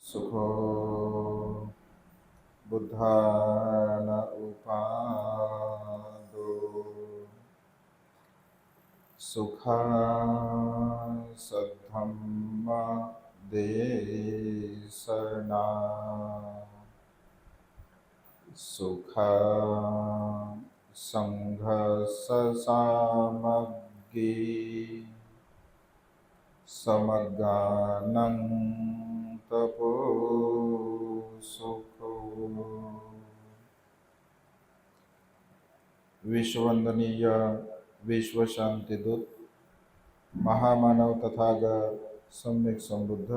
सुखो बुद्धान उपादो सुखा सद्धम्म देशना सुखा संघ सामग्री समगानं तपो सुखो। विश्ववंदनीय विश्व शांतिदूत महामानव तथागत सम्यक संबुद्ध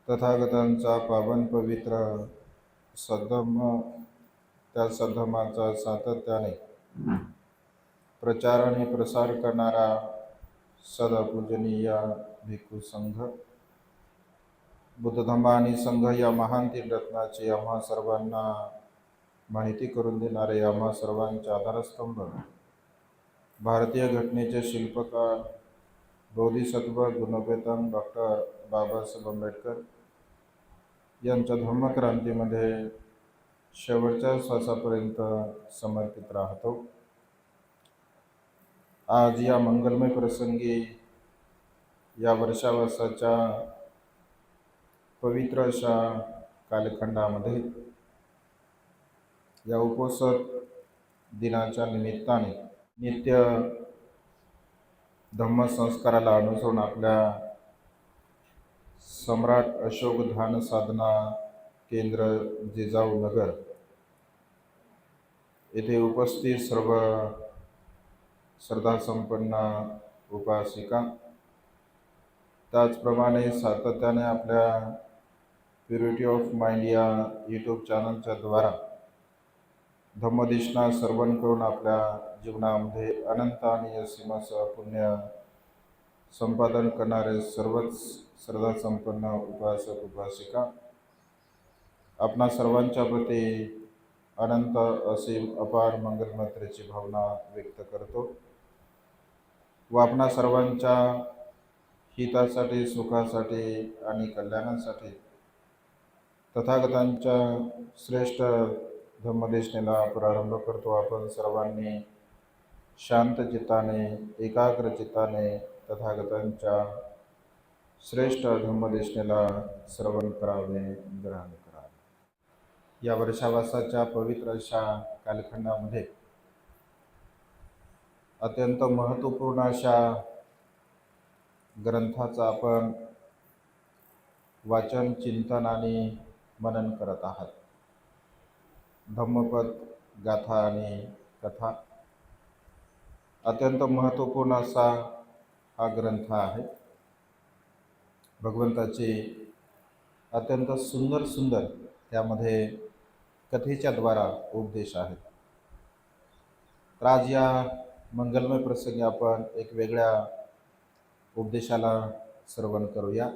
तथागतांचा पावन पवित्र सद्धम्म, त्या सद्धम्माचा सातत्याने प्रचार आणि प्रसार करणारा सदपूजनीय भिक्खू संघ, बुद्धधम्म आणि संघ या महान तीन रत्नाची आम्हा सर्वांना माहिती करून देणारे आम्हा सर्वांचे आधारस्तंभ, भारतीय घटनेचे शिल्पकार बोधिसत्व गुणवेतन डॉक्टर बाबासाहेब आंबेडकर यांच्या धम्मक्रांतीमध्ये शेवटच्या श्वासापर्यंत समर्पित राहतो। आज या मंगलमय प्रसंगी या वर्षावसाच्या पवित्र अशा कालखंडामध्ये या उपोषित दिनाच्या निमित्ताने नित्य धम्मसंस्काराला अनुसरून आपल्या सम्राट अशोक ध्यान साधना केंद्र जिजाऊ नगर येथे उपस्थित सर्व श्रद्धासंपन्न उपासिका, त्याचप्रमाणे सातत्याने आपल्या प्युरिटी ऑफ माइंड या यूट्यूब चॅनलच्या द्वारा धम्मदेशना श्रवण करून आपल्या जीवनामध्ये अनंत आणि असीमसह पुण्य संपादन करणारे सर्वच श्रद्धासंपन्न उपासक उपासिका, आपणा सर्वांच्या प्रती अनंत असीम अपार मंगलमैत्रीची भावना व्यक्त करतो व आपणा सर्वांच्या हितासाठी, सुखासाठी आणि कल्याणासाठी तथागतांच्या श्रेष्ठ धम्मदेशनेला प्रारंभ करतो। आपण सर्वांनी शांत चित्ताने, एकाग्र चित्ताने तथागतांच्या श्रेष्ठ धम्मदेशनेला श्रवण करावे, ग्रहण करावे। या वर्षावासाच्या पवित्र अशा कालखंडामध्ये अत्यंत महत्त्वपूर्ण अशा ग्रंथाचा आपण वाचन, चिंतन आणि मनन करत आहात। धम्मपद गाथा आणि कथा अत्यंत महत्त्वपूर्ण असा हा ग्रंथ आहे। भगवंताचे अत्यंत सुंदर सुंदर त्यामध्ये कथेच्या द्वारा उपदेश आहेत। तर आज या मंगलमय प्रसंगी आपण एक वेगळ्या उपदेशाला श्रवण करूया।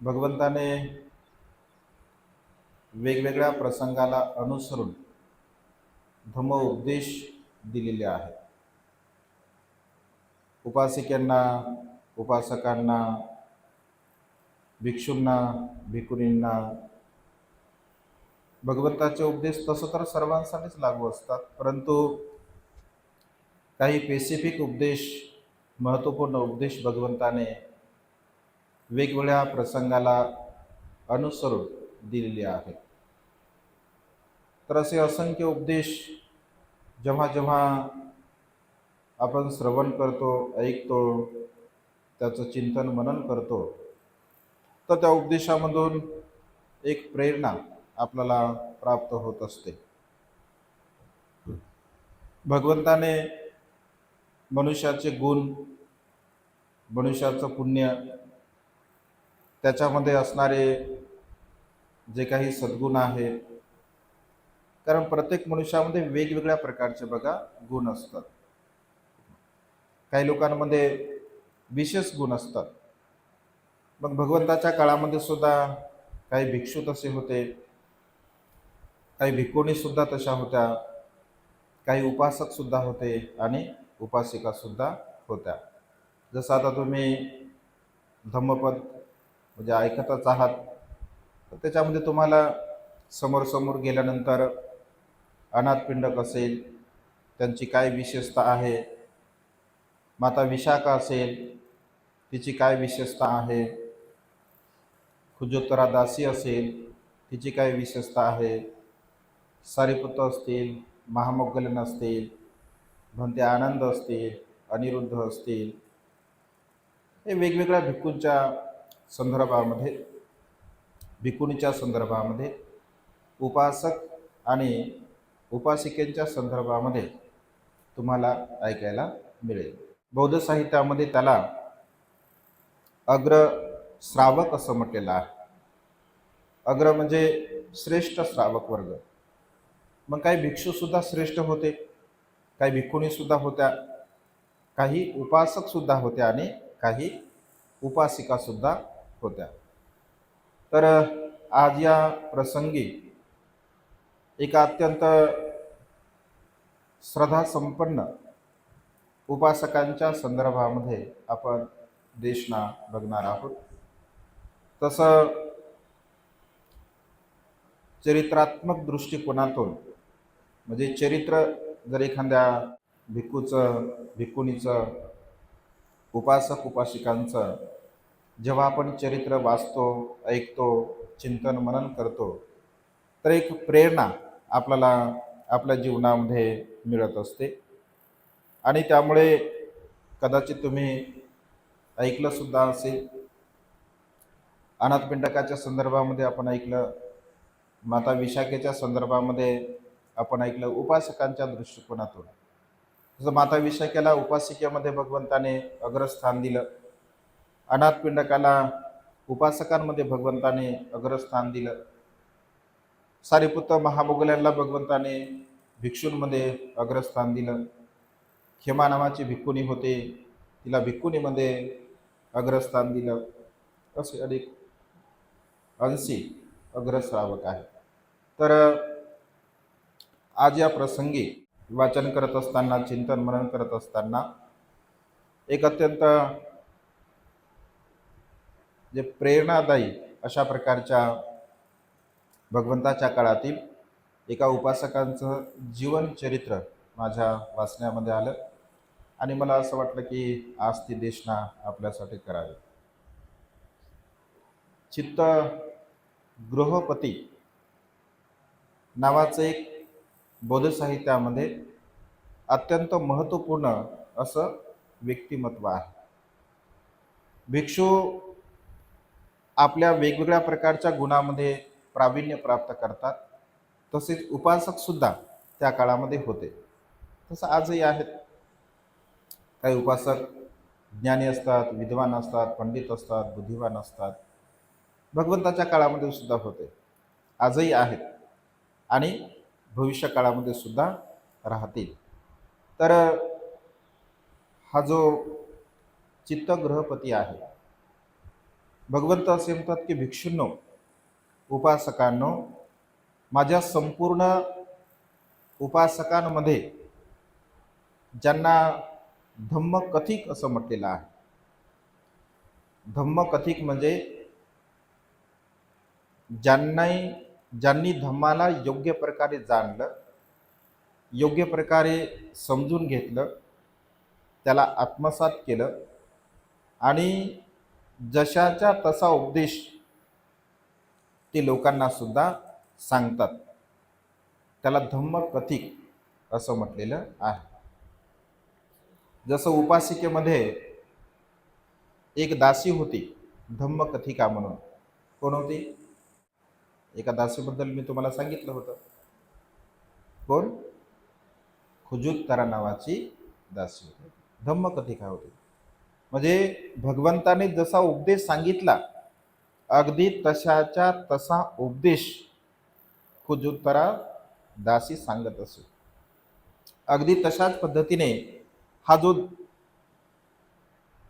भगवंताने वेगवेगळ्या प्रसंगाला अनुसरून धम्म उपदेश दिलेले आहेत। उपासिकांना, उपासकांना, भिक्षूंना, भिक्खुनींना भगवंताचे उपदेश तसं तर सर्वांसाठीच लागू असतात, परंतु काही स्पेसिफिक उपदेश, महत्त्वपूर्ण उपदेश भगवंताने वेगवेगळ्या प्रसंगाला अनुसरून दिलेले आहेत। तर असे असंख्य उपदेश जेव्हा जेव्हा आपण श्रवण करतो, ऐकतो, त्याचं चिंतन मनन करतो, तर त्या उपदेशामधून एक प्रेरणा आपल्याला प्राप्त होत असते। भगवंताने मनुष्याचे गुण, मनुष्याचं पुण्य, त्याच्यामध्ये असणारे जे काही सद्गुण आहेत, कारण प्रत्येक मनुष्यामध्ये वेगवेगळ्या प्रकारचे बघा गुण असतात। काही लोकांमध्ये विशेष गुण असतात। मग भगवंताच्या काळामध्ये सुद्धा काही भिक्षू तसे होते, काही भिक्खुनी सुद्धा तशा होत्या, काही उपासक सुद्धा होते आणि उपासिका सुद्धा होत्या। जसं आता तुम्ही धम्मपद म्हणजे ऐकतच आहात, तर त्याच्यामध्ये तुम्हाला समोर समोर गेल्यानंतर अनाथपिंडक असेल, त्यांची काय विशेषता आहे, माता विशाखा असेल, तिची काय विशेषता आहे, खुजोत्तरा दासी असेल, तिची काय विशेषता आहे, सारिपुत्त असतील, महामोग्गलन असतील, भंते आनंद असतील, अनिरुद्ध असतील, हे वेगवेगळ्या भिक्खूंच्या संदर्भामध्ये, भिक्खुनीच्या संदर्भामध्ये, उपासक आणि उपासिकेंच्या संदर्भामध्ये तुम्हाला ऐकायला मिळेल. बौद्ध साहित्यामध्ये त्याला अग्र श्रावक असं म्हटलेलं आहे. अग्र म्हणजे श्रेष्ठ श्रावक वर्ग. मग काही भिक्षू सुद्धा श्रेष्ठ होते, काही भिक्खुनी सुद्धा होत्या, काही उपासक सुद्धा होत्या आणि काही उपासिका सुद्धा होत्या. तर आज या प्रसंगी एका अत्यंत श्रद्धासंपन्न उपासकांच्या संदर्भामध्ये आपण देशना बघणार आहोत. तसं चरित्रात्मक दृष्टिकोनातून, म्हणजे चरित्र जर एखाद्या भिक्खूचं, भिक्खुनीचं, उपासक उपासिकांचं जेव्हा आपण चरित्र वाचतो, ऐकतो, चिंतन मनन करतो, तर एक प्रेरणा आपल्याला आपल्या जीवनामध्ये मिळत असते. आणि त्यामुळे कदाचित तुम्ही ऐकलं सुद्धा असेल, अनाथपिंडकाच्या संदर्भामध्ये आपण ऐकलं, माता विशाखेच्या संदर्भामध्ये आपण ऐकलं उपासकांच्या दृष्टिकोनातून. जसं माता विशाखेला उपासिकेमध्ये भगवंताने अग्रस्थान दिलं, अनाथपिंडकाला उपासकांमध्ये भगवंताने अग्रस्थान दिलं, सारिपुत्त महामोग्गलांना भगवंताने भिक्षूंमध्ये अग्रस्थान दिलं, खेमा नावाची भिक्खुनी होते, तिला भिक्खुनीमध्ये अग्रस्थान दिलं. असे अनेक अंशी अग्रश्रावक आहे. तर आज या प्रसंगी वाचन करत असताना, चिंतन मनन करत असताना एक अत्यंत जे प्रेरणादायी अशा प्रकारच्या भगवंताच्या काळातील एका उपासकांचं जीवन चरित्र माझ्या वाचण्यामध्ये आलं आणि मला असं वाटलं की आज ती देशना आपल्यासाठी करावी. चित्त गृहपती नावाचं एक बौद्ध साहित्यामध्ये अत्यंत महत्त्वपूर्ण असं व्यक्तिमत्व आहे. भिक्षू आपल्या वेगवेगळ्या प्रकारच्या गुणामध्ये प्रावीण्य प्राप्त करतात, तसेच उपासक सुद्धा त्या काळामध्ये होते. तसं आजही आहेत. काही उपासक ज्ञानी असतात, विद्वान असतात, पंडित असतात, बुद्धिवान असतात. भगवंताच्या काळामध्ये सुद्धा होते, आजही आहेत आणि भविष्य काळामध्ये सुद्धा राहतील. तर हा जो चित्तगृहपती आहे, भगवंत असे म्हणतात की भिक्षूंनो, उपासकांनो, माझ्या संपूर्ण उपासकांमध्ये ज्यांना धम्मकथिक असं म्हटलेलं आहे. धम्मकथिक म्हणजे ज्यांनी धम्माला योग्य प्रकारे जाणलं, योग्य प्रकारे समजून घेतलं, त्याला आत्मसात केलं आणि जशाच्या तसा उपदेश ते लोकांना सुद्धा सांगतात, त्याला धम्मकथिक असं म्हटलेलं आहे. जसं उपासिकेमध्ये एक दासी होती धम्मकथिका म्हणून. कोण होती? एका दासीबद्दल मी तुम्हाला सांगितलं होतं. कोण? खुजुत्तरा नावाची दासी होती, धम्मकथिका होती. म्हणजे भगवंताने जसा उपदेश सांगितला, अगदी तशाच्या तसा उपदेश खुजुत्तरा दासी सांगत असे. अगदी तशाच पद्धतीने हा जो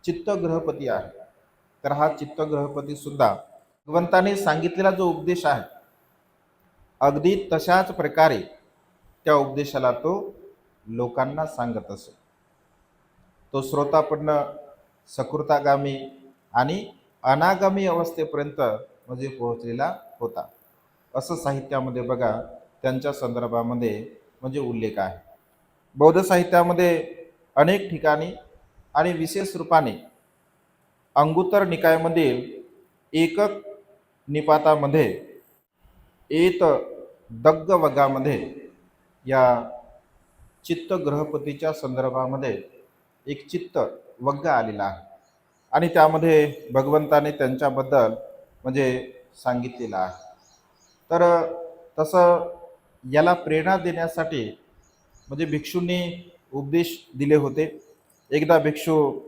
चित्तगृहपती आहे, तर हा चित्तगृहपती सुद्धा भगवंताने सांगितलेला जो उपदेश आहे, अगदी तशाच प्रकारे त्या उपदेशाला तो लोकांना सांगत असे. तो श्रोतापन्न, सकृतागामी आणि अनागामी अवस्थेपर्यंत म्हणजे पोहोचलेला होता, असं साहित्यामध्ये बघा त्यांच्या संदर्भामध्ये म्हणजे उल्लेख आहे. बौद्ध साहित्यामध्ये अनेक ठिकाणी आणि विशेष रूपाने अंगुत्तर निकायामधील एकक निपातामध्ये एत दग्ग वगामध्ये या चित्त ग्रहपतीच्या संदर्भामध्ये एक चित्त वग्ग आलेला आहे आणि त्यामध्ये भगवंताने त्यांच्याबद्दल म्हणजे सांगितलेलं आहे. तर तसं याला प्रेरणा देण्यासाठी म्हणजे भिक्षूंनी उपदेश दिले होते. एकदा भिक्षू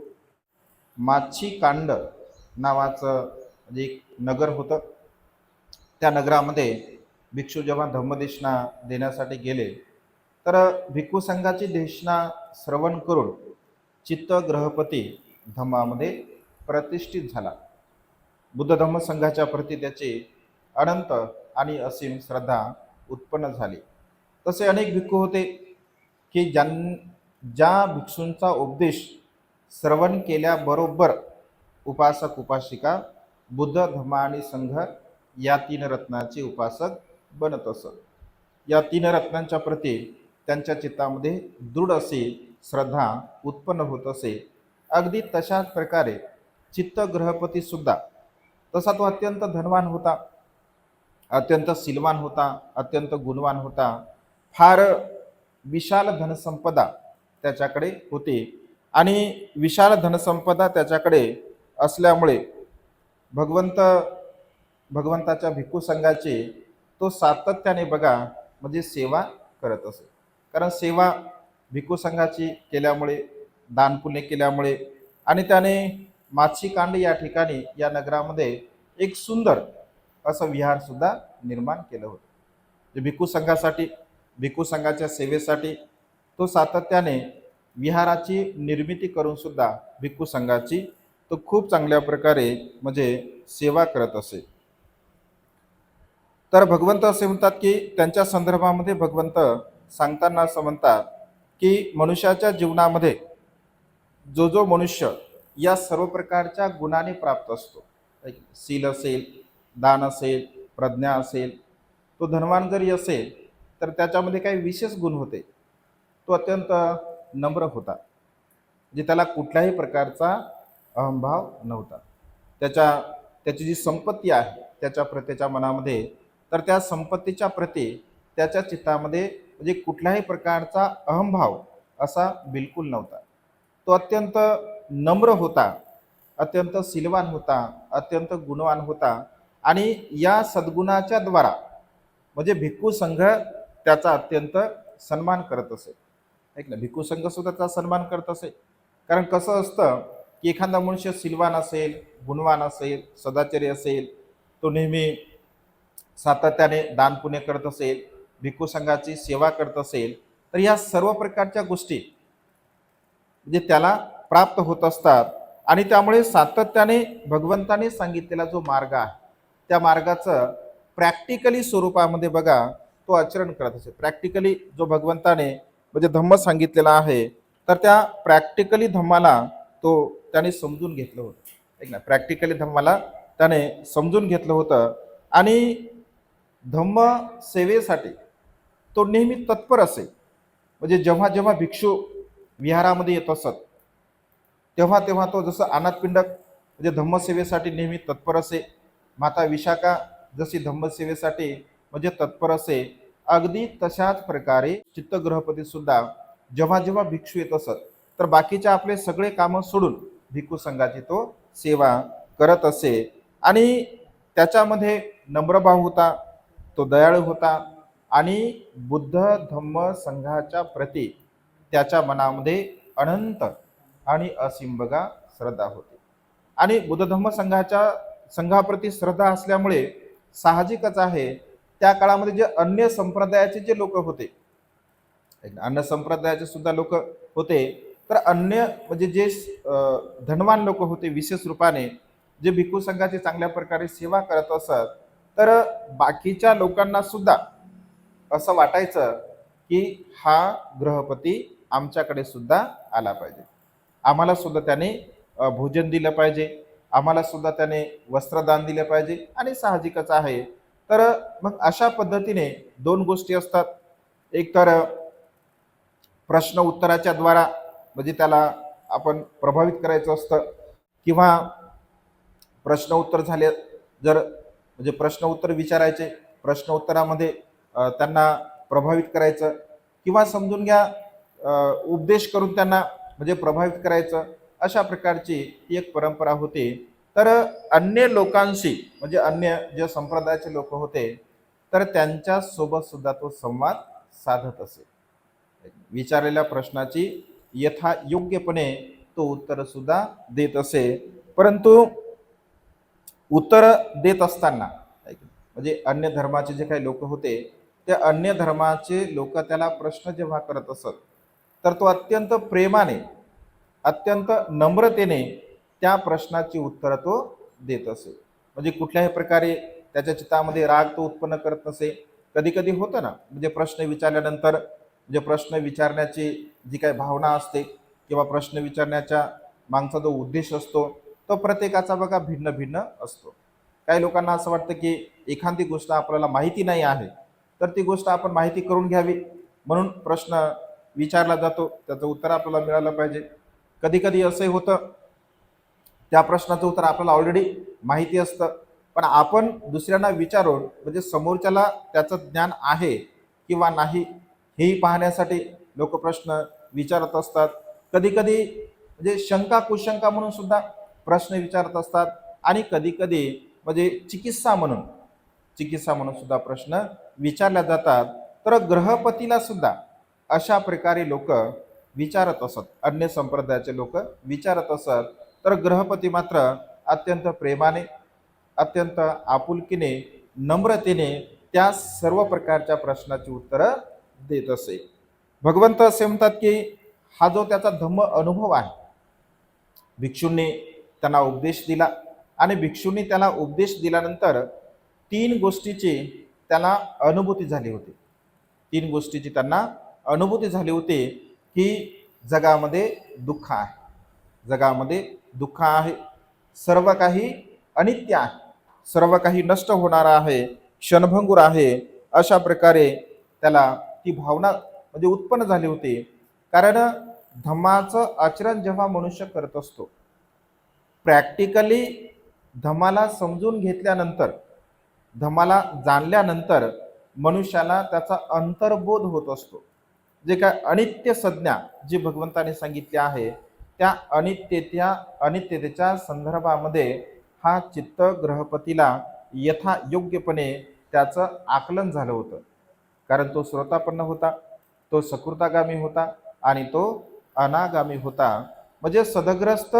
माची कांड नावाचं म्हणजे एक नगर होतं. त्या नगरामध्ये भिक्षू जेव्हा धम्मदेशना देण्यासाठी गेले तर भिक्खू संघाची देशना श्रवण करून चित्त ग्रहपती धम्मामध्ये प्रतिष्ठित झाला. बुद्ध धम्म संघाच्या प्रती त्याची अनंत आणि असीम श्रद्धा उत्पन्न झाली. तसे अनेक भिक्खू होते की ज्या भिक्षूंचा उपदेश श्रवण केल्याबरोबर उपासक उपासिका बुद्ध धम्म आणि संघ या तीन रत्नाचे उपासक बनत असत. या तीन रत्नांच्या प्रती त्यांच्या चित्तामध्ये दृढ अशी श्रद्धा उत्पन्न होत असे. अगदी तशाच प्रकारे चित्त ग्रहपती सुद्धा तसा तो अत्यंत धनवान होता, अत्यंत शीलवान होता, अत्यंत गुणवान होता. फार विशाल धनसंपदा त्याच्याकडे होती आणि विशाल धनसंपदा त्याच्याकडे असल्यामुळे भगवंताच्या भिक्खू संघाची तो सातत्याने बघा म्हणजे सेवा करत असे. कारण सेवा भिक्खू संघाची केल्यामुळे, दानपुण्य केल्यामुळे आणि त्याने माचीकांड या ठिकाणी या नगरामध्ये एक सुंदर असं विहार सुद्धा निर्माण केलं होतं. भिक्खू संघासाठी, भिक्खू संघाच्या सेवेसाठी तो सातत्याने विहाराची निर्मिती करून सुद्धा भिक्खू संघाची तो खूप चांगल्या प्रकारे म्हणजे सेवा करत असे. तर भगवंत असे म्हणतात की त्यांच्या संदर्भामध्ये भगवंत सांगताना असं म्हणतात की मनुष्याच्या जीवनामध्ये जो मनुष्य या सर्व प्रकारच्या गुणाने प्राप्त असतो, शील असेल, दान असेल, प्रज्ञा असेल, तो धनवान जरी असेल तर त्याच्यामध्ये काही विशेष गुण होते. तो अत्यंत नम्र होता, म्हणजे त्याला कुठल्याही प्रकारचा अहंभाव नव्हता. त्याची जी संपत्ती आहे त्याच्या मनामध्ये, तर त्या संपत्तीच्या प्रती त्याच्या चित्तामध्ये म्हणजे कुठल्याही प्रकारचा अहंभाव असा बिलकुल नव्हता. तो अत्यंत नम्र होता, अत्यंत शीलवान होता, अत्यंत गुणवान होता आणि या सद्गुणाच्या द्वारा म्हणजे भिक्खू संघ त्याचा अत्यंत सन्मान करत असे. ऐक ना, भिक्खू संघ सुद्धा त्याचा सन्मान करत असे. कारण कसं असतं की एखादा मनुष्य शीलवान असेल, गुणवान असेल, सदाचारी असेल, तो नेहमी सातत्याने दान पुण्य करत असेल, भिक्खू संघाची सेवा करत असेल, तर या सर्व प्रकारच्या गोष्टी म्हणजे त्याला प्राप्त होत असतात आणि त्यामुळे सातत्याने भगवंताने सांगितलेला जो मार्ग आहे त्या मार्गाचं प्रॅक्टिकली स्वरूपामध्ये बघा तो आचरण करत असेल. प्रॅक्टिकली जो भगवंताने म्हणजे धम्म सांगितलेला आहे तर त्या प्रॅक्टिकली धम्माला तो त्याने समजून घेतलं होतं. एक ना, प्रॅक्टिकली धम्माला त्याने समजून घेतलं होतं आणि धम्म सेवेसाठी तो नेहमी तत्पर असे. म्हणजे जेव्हा जेव्हा भिक्षू विहारामध्ये येत असत तेव्हा तेव्हा तो जसं अनाथपिंडक म्हणजे धम्मसेवेसाठी नेहमी तत्पर असे, माता विशाखा जशी धम्मसेवेसाठी म्हणजे तत्पर असे, अगदी तशाच प्रकारे चित्तगृहपती सुद्धा जेव्हा जेव्हा भिक्षू येत असत तर बाकीचे आपले सगळे कामं सोडून भिक्खू संघाची तो सेवा करत असे. आणि त्याच्यामध्ये नम्रभाव होता, तो दयाळू होता आणि बुद्ध धम्म संघाच्या प्रती त्याच्या मनामध्ये अनंत आणि असीम बघा श्रद्धा होती. आणि बुद्ध धम्म संघाप्रती श्रद्धा असल्यामुळे साहजिकच आहे त्या काळामध्ये जे अन्य संप्रदायाचे जे लोक होते, अन्य संप्रदायाचे सुद्धा लोक होते, तर अन्य म्हणजे जे धनवान लोक होते विशेष रूपाने जे भिक्खू संघाची चांगल्या प्रकारे सेवा करत असत, तर बाकीच्या लोकांना सुद्धा असं वाटायचं की हा ग्रहपती आमच्याकडे सुद्धा आला पाहिजे, आम्हाला सुद्धा त्याने भोजन दिलं पाहिजे, आम्हाला सुद्धा त्याने वस्त्रदान दिले पाहिजे आणि साहजिकच आहे. तर मग अशा पद्धतीने दोन गोष्टी असतात. एक तर प्रश्न उत्तराच्या द्वारा म्हणजे त्याला आपण प्रभावित करायचं असतं, किंवा प्रश्न उत्तर झाले जर म्हणजे प्रश्न उत्तर विचारायचे, प्रश्न उत्तरामध्ये त्यांना प्रभावित करायचं, किंवा समजून घ्या उपदेश करून त्यांना म्हणजे प्रभावित करायचं. अशा प्रकारची ही एक परंपरा होती. तर अन्य लोकांशी म्हणजे अन्य जे संप्रदायाचे लोक होते तर त्यांच्या सोबत सुद्धा तो संवाद साधत असे. विचारलेल्या प्रश्नाची यथा योग्यपणे तो उत्तर सुद्धा देत असे. परंतु उत्तर देत असताना म्हणजे अन्य धर्माचे जे काही लोक होते ते अन्य धर्माचे लोक त्याला प्रश्न जेव्हा करत असत तर तो अत्यंत प्रेमाने अत्यंत नम्रतेने त्या प्रश्नाची उत्तर तो देत असे. म्हणजे कुठल्याही प्रकारे त्याच्या चित्तामध्ये राग तो उत्पन्न करत नसे. कधी कधी होतं ना, म्हणजे प्रश्न विचारल्यानंतर म्हणजे प्रश्न विचारण्याची जी काही भावना असते किंवा प्रश्न विचारण्याच्या मागचा जो उद्देश असतो तो प्रत्येकाचा बघा भिन्न भिन्न असतो. काही लोकांना असं वाटतं की एखादी गोष्ट आपल्याला माहिती नाही आहे तर ती गोष्ट आपण माहिती करून घ्यावी म्हणून प्रश्न विचारला जातो, त्याचं उत्तर आपल्याला मिळालं पाहिजे. कधी कधी असंही होतं त्या प्रश्नाचं उत्तर आपल्याला ऑलरेडी माहिती असतं, पण आपण दुसऱ्यांना विचारून म्हणजे समोरच्याला त्याचं ज्ञान आहे किंवा नाही हेही पाहण्यासाठी लोक प्रश्न विचारत असतात. कधी कधी म्हणजे शंका कुशंका म्हणून सुद्धा प्रश्न विचारत असतात, आणि कधी कधी म्हणजे चिकित्सा म्हणून सुद्धा प्रश्न विचारल्या जातात. तर ग्रहपतीला सुद्धा अशा प्रकारे लोक विचारत असत, अन्य संप्रदायाचे लोक विचारत असत. तर ग्रहपती मात्र अत्यंत प्रेमाने अत्यंत आपुलकीने नम्रतेने त्या सर्व प्रकारच्या प्रश्नाची उत्तरं देत असे. भगवंत असे म्हणतात की हा जो त्याचा धम्म अनुभव आहे, भिक्षूंनी त्यांना उपदेश दिला आणि भिक्षूंनी त्याला उपदेश दिल्यानंतर तीन गोष्टीची त्याला अनुभूती झाली होती. तीन गोष्टीची त्यांना अनुभूती झाली होती की जगामध्ये दुःख आहे, जगामध्ये दुःख आहे, सर्व काही अनित्य आहे, सर्व काही नष्ट होणार आहे, क्षणभंगूर आहे. अशा प्रकारे त्याला ती भावना म्हणजे उत्पन्न झाली होती. कारण धम्माचं आचरण जेव्हा मनुष्य करत असतो, प्रॅक्टिकली धम्माला समजून घेतल्यानंतर धम्माला जाणल्यानंतर मनुष्याला त्याचा अंतर्बोध होत असतो. जे काय अनित्य संज्ञा जी भगवंताने सांगितली आहे त्या अनित्यतेच्या संदर्भामध्ये हा चित्त ग्रहपतीला यथा योग्यपणे त्याचं आकलन झालं होतं. कारण तो श्रोतापन्न होता, तो सकृतागामी होता आणि तो अनागामी होता. म्हणजे सदग्रस्त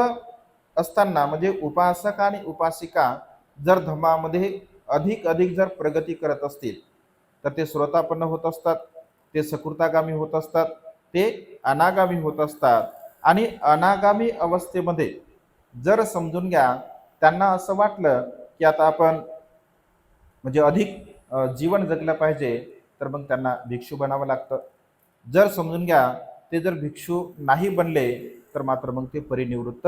असताना म्हणजे उपासक आणि उपासिका जर धम्मामध्ये अधिक अधिक जर प्रगती करत असतील तर ते श्रोतापन्न होत असतात, ते सकृतागामी होत असतात, ते अनागामी होत असतात. आणि अनागामी अवस्थेमध्ये जर समजून घ्या त्यांना असं वाटलं की आता आपण म्हणजे अधिक जीवन जगलं पाहिजे तर मग त्यांना भिक्षू बनावं लागतं. जर समजून घ्या ते जर भिक्षू नाही बनले तर मात्र मग ते परिनिवृत्त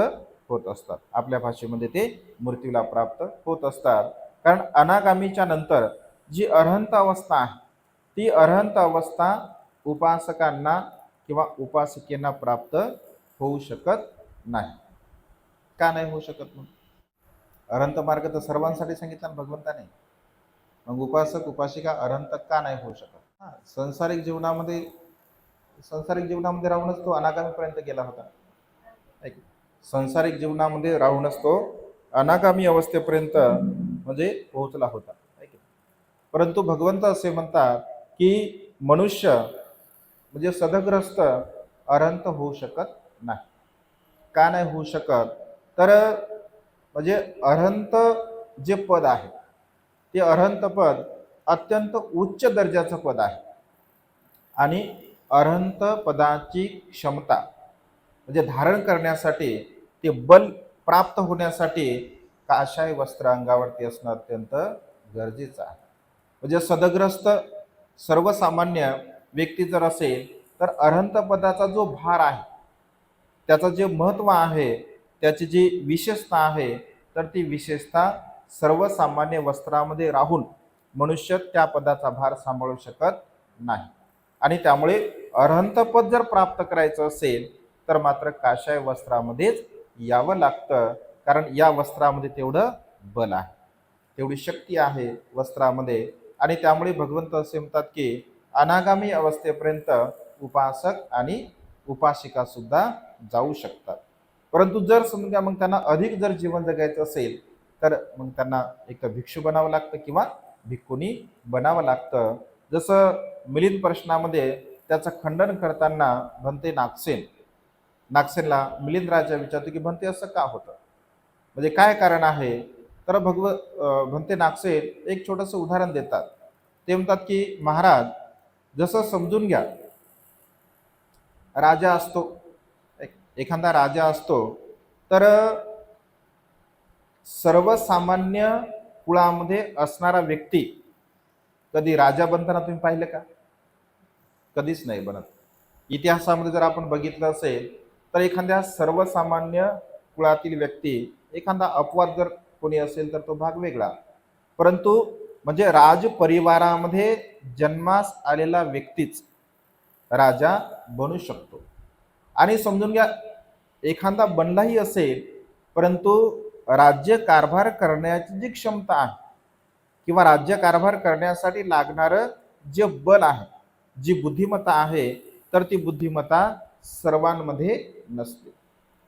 होत असतात, आपल्या भाषेमध्ये ते मृत्यूला प्राप्त होत असतात. कारण अनागामीच्या नंतर जी अरहंत अवस्था आहे ती अरहंत अवस्था उपासकांना किंवा उपासिकेंना प्राप्त होऊ शकत नाही. का नाही होऊ शकत? मग अरहंत मार्ग तर सर्वांसाठी सांगितला ना भगवंताने, मग उपासक उपासिका अरहंत का नाही होऊ शकत? सांसारिक जीवनामध्ये राहूनच तो अनागामीपर्यंत गेला होता. सांसारिक जीवनामध्ये राहूनच तो अनागामी अवस्थेपर्यंत म्हणजे पोहोचला होता. परंतु भगवंत असे म्हणतात की मनुष्य म्हणजे सदग्रस्त अरहंत होऊ शकत नाही. का नाही होऊ शकत? तर म्हणजे अरहंत जे पद आहे ते अरहंत पद अत्यंत उच्च दर्जाचं पद आहे आणि अरहंत पदाची क्षमता म्हणजे धारण करण्यासाठी ते बल प्राप्त होण्यासाठी काशाय वस्त्र अंगावरती असणं अत्यंत गरजेचं आहे. म्हणजे सदग्रस्त सर्वसामान्य व्यक्ती जर असेल तर अरहंत पदाचा जो भार आहे, त्याचं जे महत्त्व आहे, त्याची जी विशेषता आहे तर ती विशेषतः सर्वसामान्य वस्त्रामध्ये राहून मनुष्य त्या पदाचा भार सांभाळू शकत नाही. आणि त्यामुळे अरहंत पद जर प्राप्त करायचं असेल तर मात्र काशाय वस्त्रामध्येच यावं लागतं, कारण या वस्त्रामध्ये तेवढं बल आहे, तेवढी शक्ती आहे वस्त्रामध्ये. आणि त्यामुळे भगवंत असे म्हणतात की अनागामी अवस्थेपर्यंत उपासक आणि उपासिका सुद्धा जाऊ शकतात. परंतु जर समजा मग त्यांना अधिक जर जीवन जगायचं असेल तर मग त्यांना एक भिक्षू बनावं लागतं किंवा भिक्खुनी बनावं लागतं. जसं मिलिंद प्रश्नामध्ये त्याचं खंडन करताना भंते नागसेनला मिलिंद राजा विचारतो की भंते असं का होतं, म्हणजे काय कारण आहे. तर भंते नागसेन एक छोटंसं उदाहरण देतात. ते म्हणतात की महाराज, जसं समजून घ्या राजा असतो, एखादा राजा असतो, तर सर्वसामान्य कुळामध्ये असणारा व्यक्ती कधी राजा बनताना तुम्ही पाहिलं का? कधीच नाही बनत. इतिहासामध्ये जर आपण बघितलं असेल तर एखाद्या सर्वसामान्य कुळातील व्यक्ती, एखादा अपवाद जर कोणी असेल तर तो भाग वेगळा, परंतु म्हणजे राज परिवारामध्ये जन्मास आलेला व्यक्तीच राजा बनू शकतो. आणि समजून घ्या एखादा बनलाही असेल, परंतु राज्य कारभार करण्याची जी क्षमता आहे किंवा राज्य कारभार करण्यासाठी लागणारं जे बल आहे, जी बुद्धिमत्ता आहे, तर ती बुद्धिमत्ता सर्वांमध्ये नसते.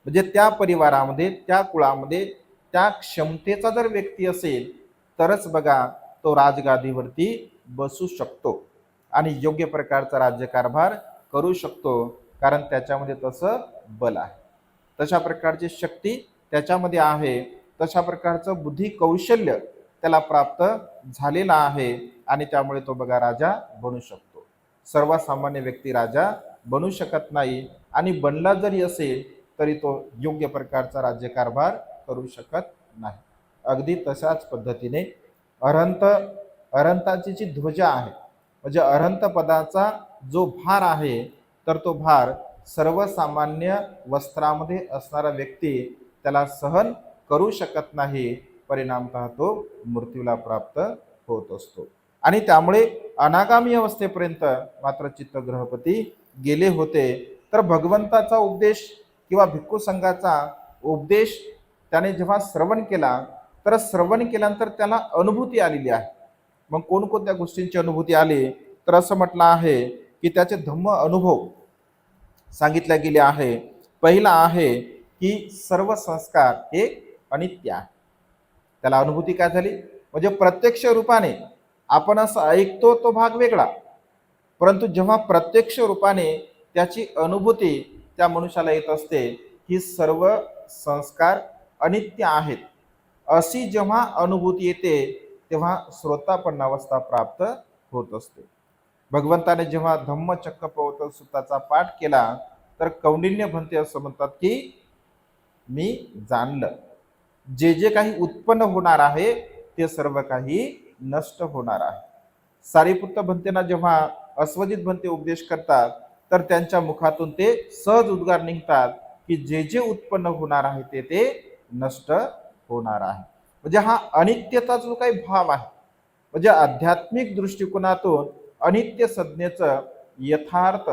म्हणजे त्या परिवारामध्ये, त्या कुळामध्ये त्या क्षमतेचा जर व्यक्ती असेल तरच बघा तो राजगादीवरती बसू शकतो आणि योग्य प्रकारचा राज्यकारभार करू शकतो, कारण त्याच्यामध्ये तसं बल आहे, तशा प्रकारची शक्ती त्याच्यामध्ये आहे, तशा प्रकारचं बुद्धी कौशल्य त्याला प्राप्त झालेलं आहे आणि त्यामुळे तो बघा राजा बनू शकतो. सर्वसामान्य व्यक्ती राजा बनू शकत नाही आणि बनला जरी असेल तरी तो योग्य प्रकारचा राज्यकारभार करू शकत नाही. अगदी तशाच पद्धतीने अरहंताची जी ध्वजा आहे, म्हणजे अरहंत पदाचा जो भार आहे, तर तो भार सर्वसामान्य वस्त्रामध्ये असणारा व्यक्ती त्याला सहन करू शकत नाही, परिणामतः तो मृत्यूला प्राप्त होत असतो. आणि त्यामुळे अनागामी अवस्थेपर्यंत मात्र चित्तग्रहपती गेले होते. तर भगवंताचा उपदेश किंवा भिक्खू संघाचा उपदेश त्याने जेव्हा श्रवण केला, तर श्रवण केल्यानंतर त्याला अनुभूती आलेली आहे. मग कोणकोणत्या गोष्टींची अनुभूती आली, तर असं म्हटलं आहे की त्याचे धम्म अनुभव सांगितले गेले आहे. पहिला आहे की सर्व संस्कार हे अनित्य आहे. त्याला अनुभूती काय झाली, म्हणजे प्रत्यक्ष रूपाने आपण असं ऐकतो तो भाग वेगळा, परंतु जेव्हा प्रत्यक्ष रूपाने त्याची अनुभूती त्या मनुष्याला येत असते की सर्व संस्कार अनित्य आहेत, अशी जेव्हा अनुभूती येते तेव्हा श्रोतापन्न अवस्था प्राप्त होत असते. भगवंताने जेव्हा धम्मचक्कपवतन सुताचा पाठ केला तर कौंडिन्य भंते असं म्हणतात की मी जाणलं, जे जे काही उत्पन्न होणार आहे ते सर्व काही नष्ट होणार आहे. सारीपुत्त भंतेना जेव्हा अस्वजित भंते उपदेश करतात तर त्यांच्या मुखातून ते सहज उद्गार निघतात की जे जे उत्पन्न होणार आहे ते ते नष्ट होणार आहे. म्हणजे हा अनित्यता जो काही भाव आहे, म्हणजे आध्यात्मिक दृष्टिकोनातून अनित्य संज्ञेचं यथार्थ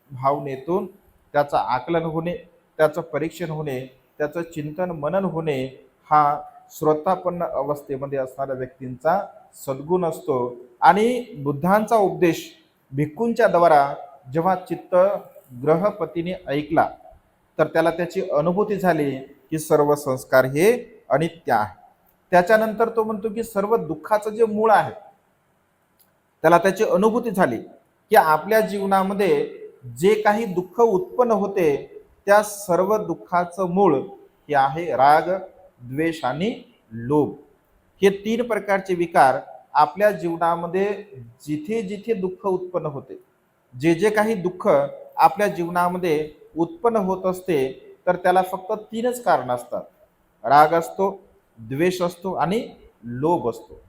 भावनेतून त्याचं आकलन होणे, त्याचं परीक्षण होणे, त्याचं चिंतन मनन होणे हा श्रोतापन्न अवस्थेमध्ये असणाऱ्या व्यक्तींचा सद्गुण असतो. आणि बुद्धांचा उपदेश भिक्खूंच्या द्वारा जेव्हा चित्त ग्रहपतीने ऐकला तर त्याला त्याची अनुभूती झाली की सर्व संस्कार हे अनित्य आहे. त्याच्यानंतर तो म्हणतो की सर्व दुःखाचं जे मूळ आहे त्याला त्याची अनुभूती झाली की आपल्या जीवनामध्ये जे काही दुःख उत्पन्न होते त्या सर्व दुःखाचं मूळ हे आहे राग, द्वेष आणि लोभ. हे तीन प्रकारचे विकार आपल्या जीवनामध्ये जिथे जिथे दुःख उत्पन्न होते, जे जे काही दुःख आपल्या जीवनामध्ये उत्पन्न होत असते, तर त्याला फक्त तीनच कारण असतात. राग असतो, द्वेष असतो आणि लोभ असतो.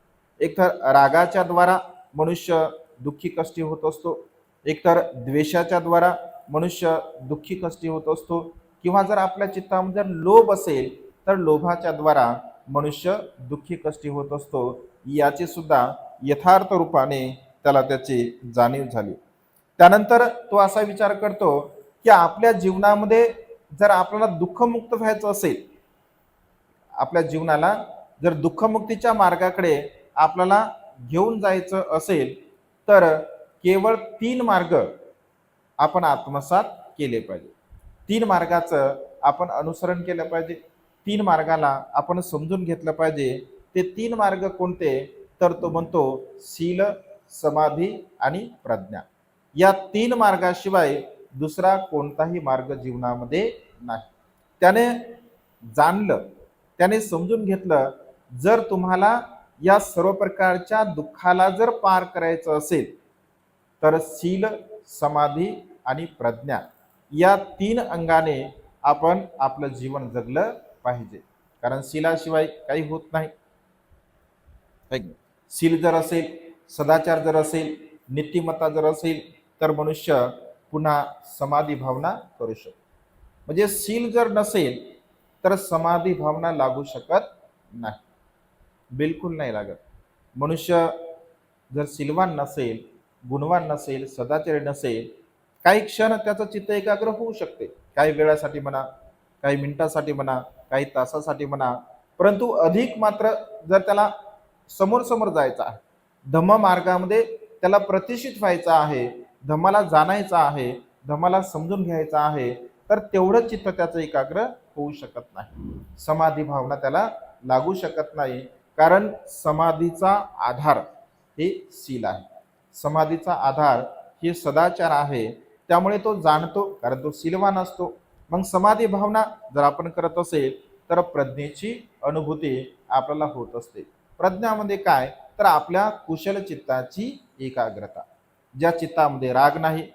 एक तर रागाच्या द्वारा मनुष्य दुःखी कष्टी होत असतो, एकतर द्वेषाच्या द्वारा मनुष्य दुःखी कष्टी होत असतो, किंवा जर आपल्या चित्तामध्ये जर लोभ असेल तर लोभाच्या द्वारा मनुष्य दुःखी कष्टी होत असतो, याची सुद्धा यथार्थ रूपाने त्याला त्याची जाणीव झाली. त्यानंतर तो असा विचार करतो की आपल्या जीवनामध्ये जर आपल्याला दुःखमुक्त व्हायचं असेल, आपल्या जीवनाला जर दुःखमुक्तीच्या मार्गाकडे आपल्याला घेऊन जायचं असेल, तर केवळ 3 मार्ग आपण आत्मसात केले पाहिजे. 3 मार्गाचं आपण अनुसरण केलं पाहिजे. 3 मार्गाला आपण समजून घेतलं पाहिजे. ते 3 मार्ग कोणते? तर तो म्हणतो शील, समाधी आणि प्रज्ञा. या 3 मार्गाशिवाय दुसरा कोणताही मार्ग जीवनामध्ये नाही. त्याने जाणलं, त्याने समजून घेतलं, जर तुम्हाला या सर्व प्रकारच्या दुःखाला जर पार करायचं असेल, तर शील, समाधी आणि प्रज्ञा या 3 अंगाने आपण आपलं जीवन जगलं पाहिजे. कारण शीलाशिवाय काही होत नाही. शील जर असेल, सदाचार जर असेल, नीतिमत्ता जर असेल, तर मनुष्य पुन्हा समाधी भावना करू शकतो. म्हणजे शील जर नसेल तर समाधी भावना लागू शकत नाही, बिलकुल नाही लागत. मनुष्य जर शीलवान नसेल, गुणवान नसेल, सदाचारी नसेल, काही क्षण त्याचं चित्त एकाग्र होऊ शकते, काही वेळासाठी म्हणा, काही मिनिटासाठी म्हणा, काही तासासाठी म्हणा, परंतु अधिक मात्र जर त्याला समोर समोर जायचं आहे, धम्म मार्गामध्ये त्याला प्रतिष्ठित व्हायचं आहे, धम्माला जाणायचं आहे, धम्माला समजून घ्यायचं आहे, तर तेवढं चित्त त्याचं एकाग्र होऊ शकत नाही, समाधी भावना त्याला लागू शकत नाही. कारण समाधीचा आधार हे शील आहे, समाधीचा आधार हे सदाचार आहे. त्यामुळे तो जाणतो, कारण तो शीलवान असतो. मग समाधी भावना जर आपण करत असेल तर प्रज्ञेची अनुभूती आपल्याला होत असते. प्रज्ञामध्ये काय? तर आपल्या कुशल चित्ताची एकाग्रता. ज्या चित्तामध्ये राग नाही,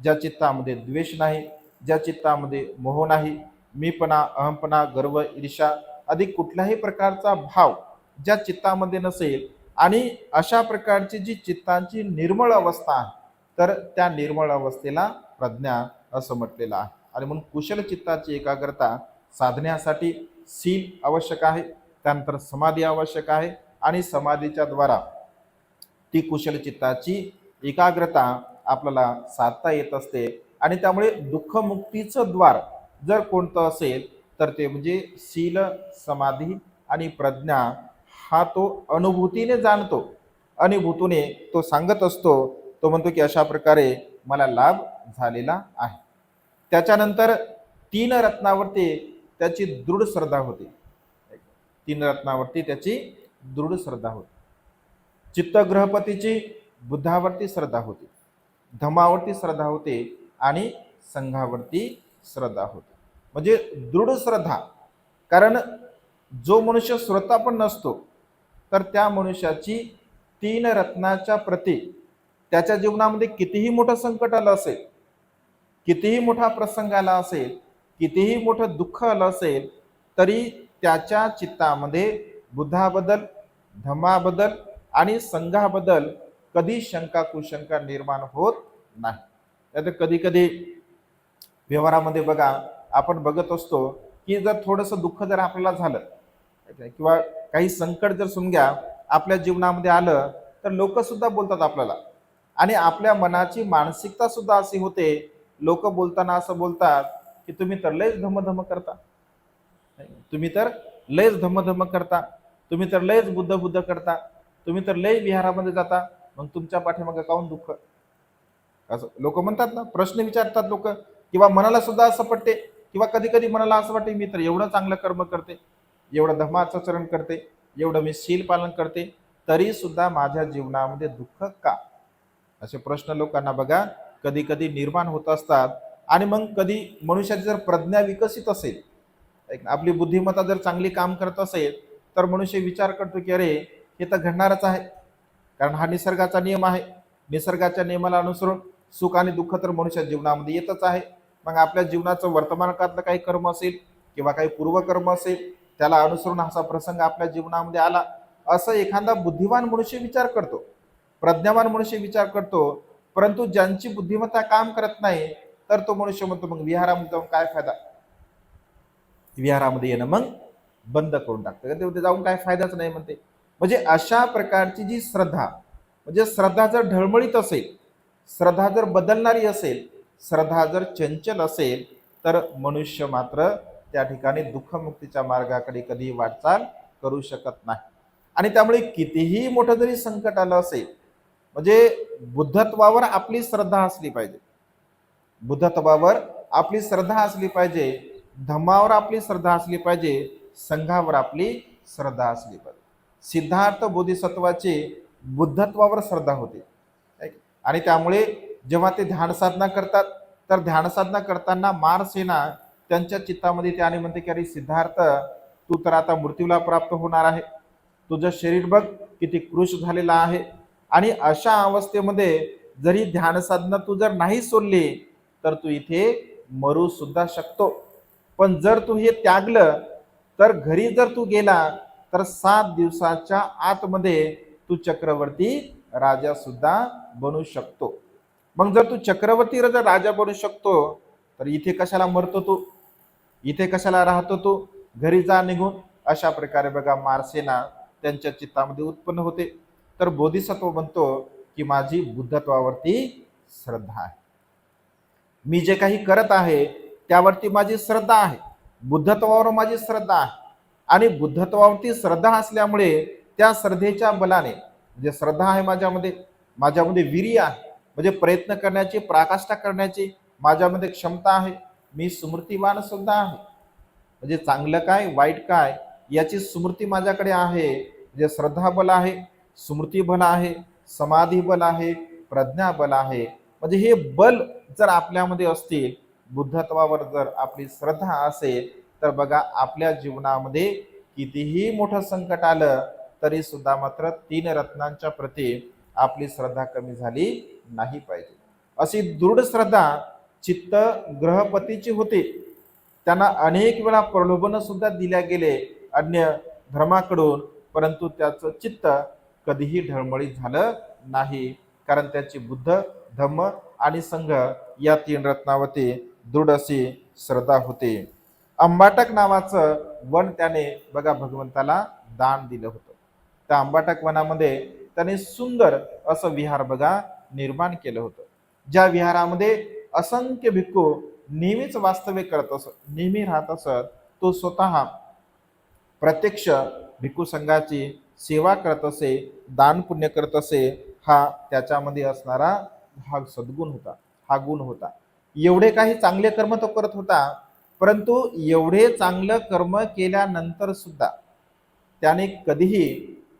ज्या चित्तामध्ये द्वेष नाही, ज्या चित्तामध्ये मोह नाही, मीपणा, अहमपणा, गर्व, ईर्ष्या आदी कुठल्याही प्रकारचा भाव ज्या चित्तामध्ये नसेल, आणि अशा प्रकारची जी चित्तांची निर्मळ अवस्था आहे, तर त्या निर्मळ अवस्थेला प्रज्ञा असं म्हटलेलं आहे. आणि म्हणून कुशल चित्ताची एकाग्रता साधण्यासाठी शील आवश्यक आहे, त्यानंतर समाधी आवश्यक आहे, आणि समाधीच्या द्वारा ती कुशल चित्ताची एकाग्रता आपल्याला साधता येत असते. आणि त्यामुळे दुःखमुक्तीचं द्वार जर कोणतं असेल तर ते म्हणजे शील, समाधी आणि प्रज्ञा. हा तो अनुभूतीने जाणतो, अनुभूतीने तो सांगत असतो, तो म्हणतो की अशा प्रकारे मला लाभ झालेला आहे. त्याच्यानंतर 3 रत्नावरती त्याची दृढ श्रद्धा होती. 3 रत्नावरती त्याची दृढ श्रद्धा होती. चित्तगृहपतीची बुद्धावरती श्रद्धा होती, धम्मावरती श्रद्धा होते, आणि संघावरती श्रद्धा होती. म्हणजे दृढ श्रद्धा. कारण जो मनुष्य श्रोता पण नसतो, तर त्या मनुष्याची 3 रत्नाच्या प्रती त्याच्या जीवनामध्ये कितीही मोठं संकट आलं असेल, कितीही मोठा प्रसंग आला असेल, कितीही मोठं दुःख आलं असेल, तरी त्याच्या चित्तामध्ये बुद्धाबद्दल, धम्माबद्दल आणि संघाबद्दल कधी शंका कुशंका निर्माण होत नाही. आता कधी कधी व्यवहारामध्ये बघा, आपण बघत असतो की जर थोडंसं दुःख जर आपल्याला झालं किंवा काही संकट जर समजा आपल्या जीवनामध्ये आलं, तर लोक सुद्धा बोलतात आपल्याला, आणि आपल्या मनाची मानसिकता सुद्धा अशी होते, लोक बोलताना असं बोलतात की तुम्ही तर लयच धमधम करता, तुम्ही तर लयच धमधम करता, तुम्ही तर लयच बुद्ध बुद्ध करता, तुम्ही तर लय विहारामध्ये जाता, मग तुमच्या पाठीमागे काऊन दुःख, असं लोक म्हणतात ना, प्रश्न विचारतात लोक. किंवा मनाला सुद्धा असं पटते, किंवा कधी कधी मनाला असं वाटते मी तर एवढं चांगलं कर्म करते, एवढं धर्माचरण करते, एवढं मी शील पालन करते, तरी सुद्धा माझ्या जीवनामध्ये दुःख का? असे प्रश्न लोकांना बघा कधी कधी निर्माण होत असतात. आणि मग कधी मनुष्याची जर प्रज्ञा विकसित असेल, आपली बुद्धिमत्ता जर चांगली काम करत असेल, तर मनुष्य विचार करतो की अरे हे तर घडणारच आहे, कारण हा निसर्गाचा नियम आहे, निसर्गाच्या नियमाला अनुसरून सुख आणि दुःख तर मनुष्य जीवनामध्ये येतच आहे. मग आपल्या जीवनाचं वर्तमान काळातलं काही कर्म असेल किंवा काही पूर्वकर्म असेल, त्याला अनुसरून असा प्रसंग आपल्या जीवनामध्ये आला, असं एखादा बुद्धिवान मनुष्य विचार करतो, प्रज्ञावान मनुष्य विचार करतो. परंतु ज्यांची बुद्धिमत्ता काम करत नाही, तर तो मनुष्य म्हणतो मग विहारामध्ये जाऊन काय फायदा, विहारामध्ये येणं मग बंद करून टाकतं, ते जाऊन काय फायदाच नाही म्हणते. म्हणजे अशा प्रकारची जी श्रद्धा, म्हणजे श्रद्धा जर ढळमळीत असेल, श्रद्धा जर बदलणारी असेल, श्रद्धा जर चंचल असेल, तर मनुष्य मात्र त्या ठिकाणी दुःखमुक्तीच्या मार्गाकडे कधी वाटचाल करू शकत नाही. आणि त्यामुळे कितीही मोठं जरी संकट आलं असेल, म्हणजे बुद्धत्वावर आपली श्रद्धा असली पाहिजे, बुद्धत्वावर आपली श्रद्धा असली पाहिजे, धम्मावर आपली श्रद्धा असली पाहिजे, संघावर आपली श्रद्धा असली पाहिजे. सिद्धार्थ बोधिसत्वाची बुद्धत्वावर श्रद्धा होती. आणि त्यामुळे जेव्हा ते ध्यान साधना करतात, तर ध्यान साधना करताना मारसेना त्यांच्या चित्तामध्ये ते आणि म्हणते की अरे सिद्धार्थ, तू तर आता मृत्यूला प्राप्त होणार आहे, तुझं शरीर बघ किती कृश झालेलं आहे. आणि अशा अवस्थेमध्ये जरी ध्यान साधना तू जर नाही सोडली, तर तू इथे मरू सुद्धा शकतो. पण जर तू हे त्यागलं, तर घरी जर तू गेला, तर 7 दिवसाच्या आतमध्ये तू चक्रवर्ती राजा सुद्धा बनू शकतो. मग जर तू चक्रवर्ती राजा बनू शकतो, तर इथे कशाला मरतो तू, इथे कशाला राहतो तू, घरी जा निघून. अशा प्रकारे बघा मार्सेना त्यांच्या चित्तामध्ये उत्पन्न होते. तर बोधिसत्व म्हणतो की माझी बुद्धत्वावरती श्रद्धा आहे, मी जे काही करत आहे त्यावरती माझी श्रद्धा आहे, बुद्धत्वावर माझी श्रद्धा आहे. आणि बुद्धत्वावरती श्रद्धा असल्यामुळे त्या श्रद्धेच्या बलाने, म्हणजे श्रद्धा आहे माझ्यामध्ये, माझ्यामध्ये वीर्य आहे, म्हणजे प्रयत्न करण्याची, पराकाष्ठा करण्याची माझ्यामध्ये क्षमता आहे, मी स्मृतिवान सुद्धा आहे. म्हणजे चांगलं काय वाईट काय याची स्मृती माझ्याकडे आहे. जे श्रद्धा बल आहे, स्मृती बल आहे, समाधी बल आहे, प्रज्ञा बल आहे. म्हणजे हे बल जर आपल्यामध्ये असतील, बुद्धत्वावर जर आपली श्रद्धा असेल, तर बघा आपल्या जीवनामध्ये कितीही मोठं संकट आलं तरी सुद्धा मात्र 3 रत्नांच्या प्रती आपली श्रद्धा कमी झाली नाही पाहिजे. अशी दृढ श्रद्धा चित्त ग्रहपतीची होते. त्यांना अनेक वेळा प्रलोभन सुद्धा दिल्या गेले अन्य धर्माकडून, परंतु त्याचं चित्त कधीही ढळमळीत झालं नाही, कारण त्याची बुद्ध, धम्म आणि संघ या 3 रत्नावरती दृढ अशी श्रद्धा होती. अंबाटक नावाचं वन त्याने बघा भगवंताला दान दिलं होतं. त्या अंबाटक वनामध्ये त्याने सुंदर असं विहार बघा निर्माण केलं होतं, ज्या विहारामध्ये असंख्य भिक्खू नेहमीच वास्तव्य करत असत, नेहमी राहत असत. तो स्वतः प्रत्यक्ष भिक्खू संघाची सेवा करत असे, दान पुण्य करत असे. हा त्याच्यामध्ये असणारा हा सद्गुण होता, हा गुण होता. एवढे काही चांगले कर्म तो करत होता, परंतु एवढे चांगलं कर्म केल्यानंतर सुद्धा त्याने कधीही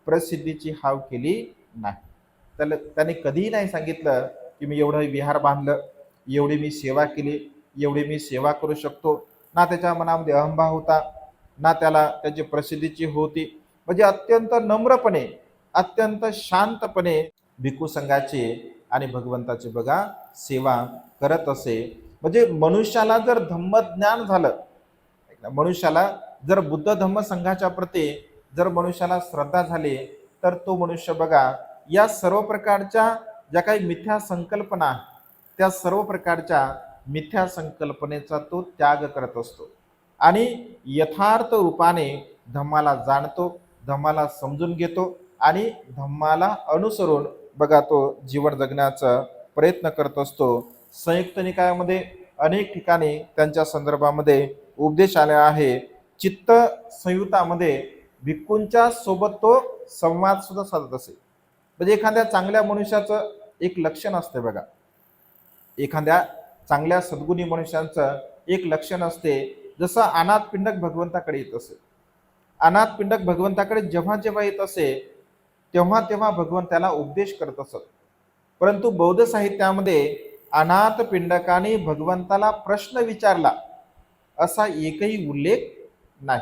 प्रसिद्धीची हाव केली नाही. त्याने कधीही नाही सांगितलं की मी एवढं विहार बांधलं, एवढी मी सेवा केली, एवढी मी सेवा करू शकतो. ना त्याच्या मनामध्ये अहंभाव होता, ना त्याला त्याची प्रसिद्धीची होती. म्हणजे अत्यंत नम्रपणे, अत्यंत शांतपणे भिक्खू संघाची आणि भगवंताची बघा सेवा करत असे. म्हणजे मनुष्याला जर धम्मज्ञान झालं, मनुष्याला जर बुद्ध धम्म संघाच्या प्रती जर मनुष्याला श्रद्धा झाली, तर तो मनुष्य बघा या सर्व प्रकारच्या ज्या काही मिथ्या संकल्पना, त्या सर्व प्रकारच्या मिथ्या संकल्पनेचा तो त्याग करत असतो आणि यथार्थ रूपाने धम्माला जाणतो, धम्माला समजून घेतो आणि धम्माला अनुसरून बघा तो जीवन जगण्याचा प्रयत्न करत असतो. संयुक्त निकायामध्ये अनेक ठिकाणी त्यांच्या संदर्भामध्ये उपदेश आले आहे. चित्त संयुतामध्ये भिक्खूंच्या सोबत तो संवाद सुद्धा साधत असे. म्हणजे एखाद्या चांगल्या मनुष्याचं एक लक्षण असते बघा, एखाद्या चांगल्या सद्गुणी मनुष्यांचं एक लक्षण असते, जसं अनाथ पिंडक भगवंताकडे येत असे. अनाथ पिंडक भगवंताकडे जेव्हा जेव्हा येत असे, तेव्हा तेव्हा भगवंत त्याला उपदेश करत असत. परंतु बौद्ध साहित्यामध्ये अनाथ पिंडकाने भगवंताला प्रश्न विचारला असा एकही उल्लेख नाही.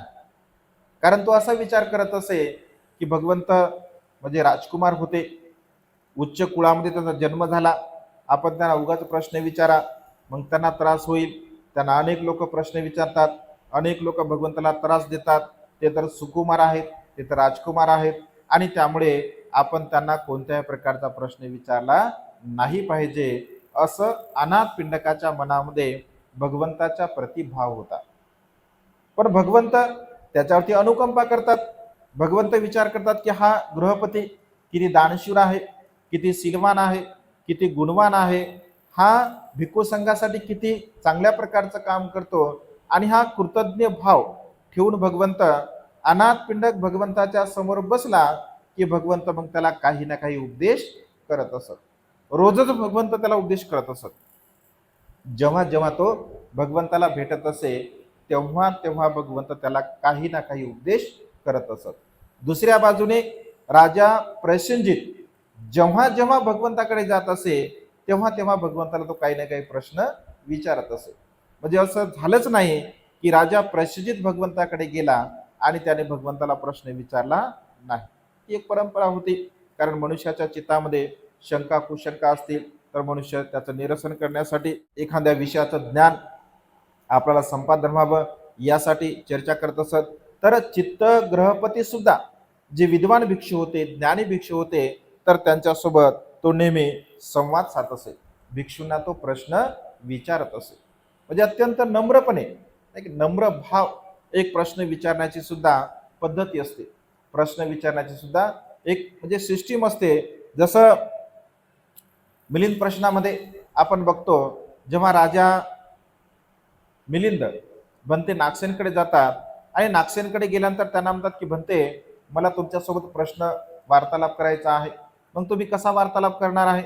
कारण तो असा विचार करत असे की भगवंत म्हणजे राजकुमार होते, उच्च कुळामध्ये त्यांचा जन्म झाला, आपण त्यांना उगाच प्रश्न विचारा, मग त्यांना त्रास होईल. त्यांना अनेक लोक प्रश्न विचारतात, अनेक लोक भगवंताला त्रास देतात. ते तर सुकुमार आहेत, ते तर राजकुमार आहेत, आणि त्यामुळे आपण त्यांना कोणत्याही प्रकारचा प्रश्न विचारला नाही पाहिजे, असं अनाथ पिंडकाच्या मनामध्ये भगवंताच्या प्रतिभाव होता. पण भगवंत त्याच्यावरती अनुकंपा करतात. भगवंत विचार करतात की हा गृहपती किती दानशूर आहे, किती सीलवान आहे, किती गुणवान आहे, हा भिक्खू संघासाठी किती चांगल्या प्रकारचं काम करतो. आणि हा कृतज्ञ भाव ठेवून भगवंत अनाथ पिंडक भगवंताच्या समोर बसला की भगवंत मग त्याला काही ना काही उपदेश करत असत. रोजच भगवंत त्याला उपदेश करत असत. जेव्हा जेव्हा तो भगवंताला भेटत असे तेव्हा तेव्हा भगवंत त्याला काही ना काही उपदेश करत असत. दुसऱ्या बाजूने राजा प्रसेनजित जेव्हा जेव्हा भगवंताकडे जात असे तेव्हा तेव्हा भगवंताला तो काही ना काही प्रश्न विचारत असे. म्हणजे असं झालंच नाही की राजा प्रसेनजित भगवंताकडे गेला आणि त्याने भगवंताला प्रश्न विचारला नाही. ही एक परंपरा होती. कारण मनुष्याच्या चित्तामध्ये शंका कुशंका असतील तर मनुष्य त्याचं निरसन करण्यासाठी एखाद्या विषयाचं ज्ञान आपल्याला संपादन व्हावं यासाठी चर्चा करत असत. तर चित्त ग्रहपती सुद्धा जे विद्वान भिक्षू होते, ज्ञानी भिक्षू होते, तर त्यांच्यासोबत तो नेहमी संवाद साधत असे. भिक्षूंना तो प्रश्न विचारत असे. म्हणजे अत्यंत नम्रपणे, एक नम्र भाव, एक प्रश्न विचारण्याची सुद्धा पद्धती असते. प्रश्न विचारण्याची सुद्धा एक म्हणजे सिस्टीम असते. जसं मिलिंद प्रश्नामध्ये आपण बघतो, जेव्हा राजा मिलिंद भंते नागसेनकडे जातात आणि नागसेनकडे गेल्यानंतर त्यांना म्हणतात की भंते, मला तुमच्यासोबत प्रश्न वार्तालाप करायचा आहे. मग तुम्ही कसा वार्तालाप करणार आहे?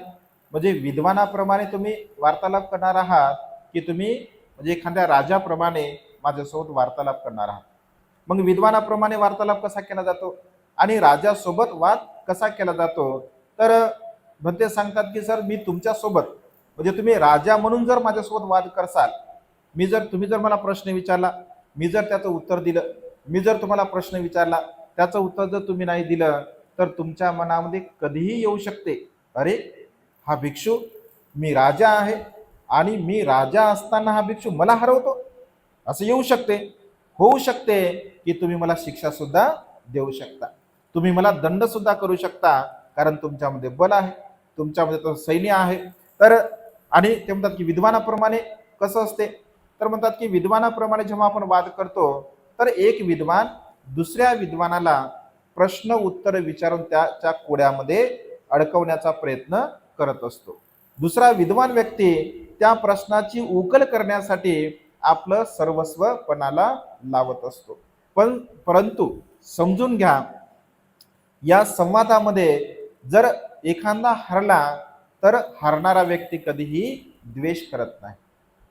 म्हणजे विद्वानाप्रमाणे तुम्ही वार्तालाप करणार आहात की तुम्ही म्हणजे एखाद्या राजाप्रमाणे माझ्यासोबत वार्तालाप करणार आहात? मग विद्वानाप्रमाणे वार्तालाप कसा केला जातो आणि राजासोबत वाद कसा केला जातो? तर भंते सांगतात की सर, मी तुमच्यासोबत म्हणजे तुम्ही राजा म्हणून जर माझ्यासोबत वाद करसाल, तुम्ही जर मला प्रश्न विचारला, मी जर त्याचं उत्तर दिलं, मी जर तुम्हाला प्रश्न विचारला त्याचं उत्तर जर तुम्ही नाही दिलं, तर तुमच्या मनामध्ये कधीही येऊ शकते, अरे हा भिक्षू, मी राजा आहे आणि मी राजा असताना हा भिक्षू मला हरवतो, असं येऊ शकते. होऊ शकते की तुम्ही मला शिक्षा सुद्धा देऊ शकता, तुम्ही मला दंड सुद्धा करू शकता, कारण तुमच्यामध्ये बल आहे, तुमच्यामध्ये तो सैन्य आहे. तर आणि ते म्हणतात की विद्वानाप्रमाणे कसं असते? तर म्हणतात की विद्वानाप्रमाणे जेव्हा आपण वाद करतो तर एक विद्वान दुसऱ्या विद्वानाला प्रश्न उत्तर विचारून त्याच्या कोड्यामध्ये अडकवण्याचा प्रयत्न करत असतो. दुसरा विद्वान व्यक्ती त्या प्रश्नाची उकल करण्यासाठी आपलं सर्वस्व पणाला लावत असतो. परंतु समजून घ्या, या संवादामध्ये जर एखादा हरला तर हरणारा व्यक्ती कधीही द्वेष करत नाही,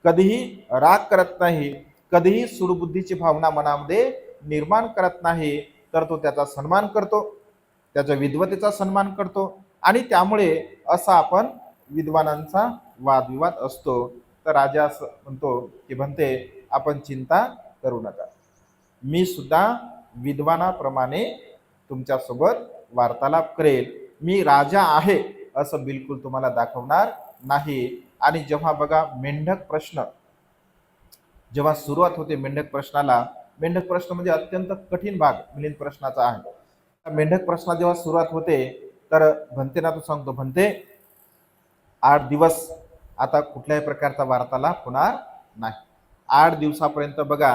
कधीही राग करत नाही, कधीही सूडबुद्धीची भावना मनामध्ये निर्माण करत नाही, तर तो त्याचा सन्मान करतो, त्याच्या विद्वतेचा सन्मान करतो. आणि त्यामुळे असा आपण विद्वानांचा वादविवाद असतो. तर राजा असं म्हणतो की भंते, आपण चिंता करू नका, मी सुद्धा विद्वानाप्रमाणे तुमच्यासोबत वार्तालाप करेल, मी राजा आहे असं बिलकुल तुम्हाला दाखवणार नाही. आणि जेव्हा बघा मेंढक प्रश्न जेव्हा सुरुवात होते, मेंढक प्रश्नाला, मेंढक प्रश्न म्हणजे अत्यंत कठीण भाग मिलिंद प्रश्नाचा आहे. मेंढक प्रश्नाला जेव्हा सुरुवात होते तर भंतेना तो सांगतो, भंते 8 दिवस आता कुठल्याही प्रकारचा वार्तालाप होणार नाही. 8 दिवसापर्यंत बघा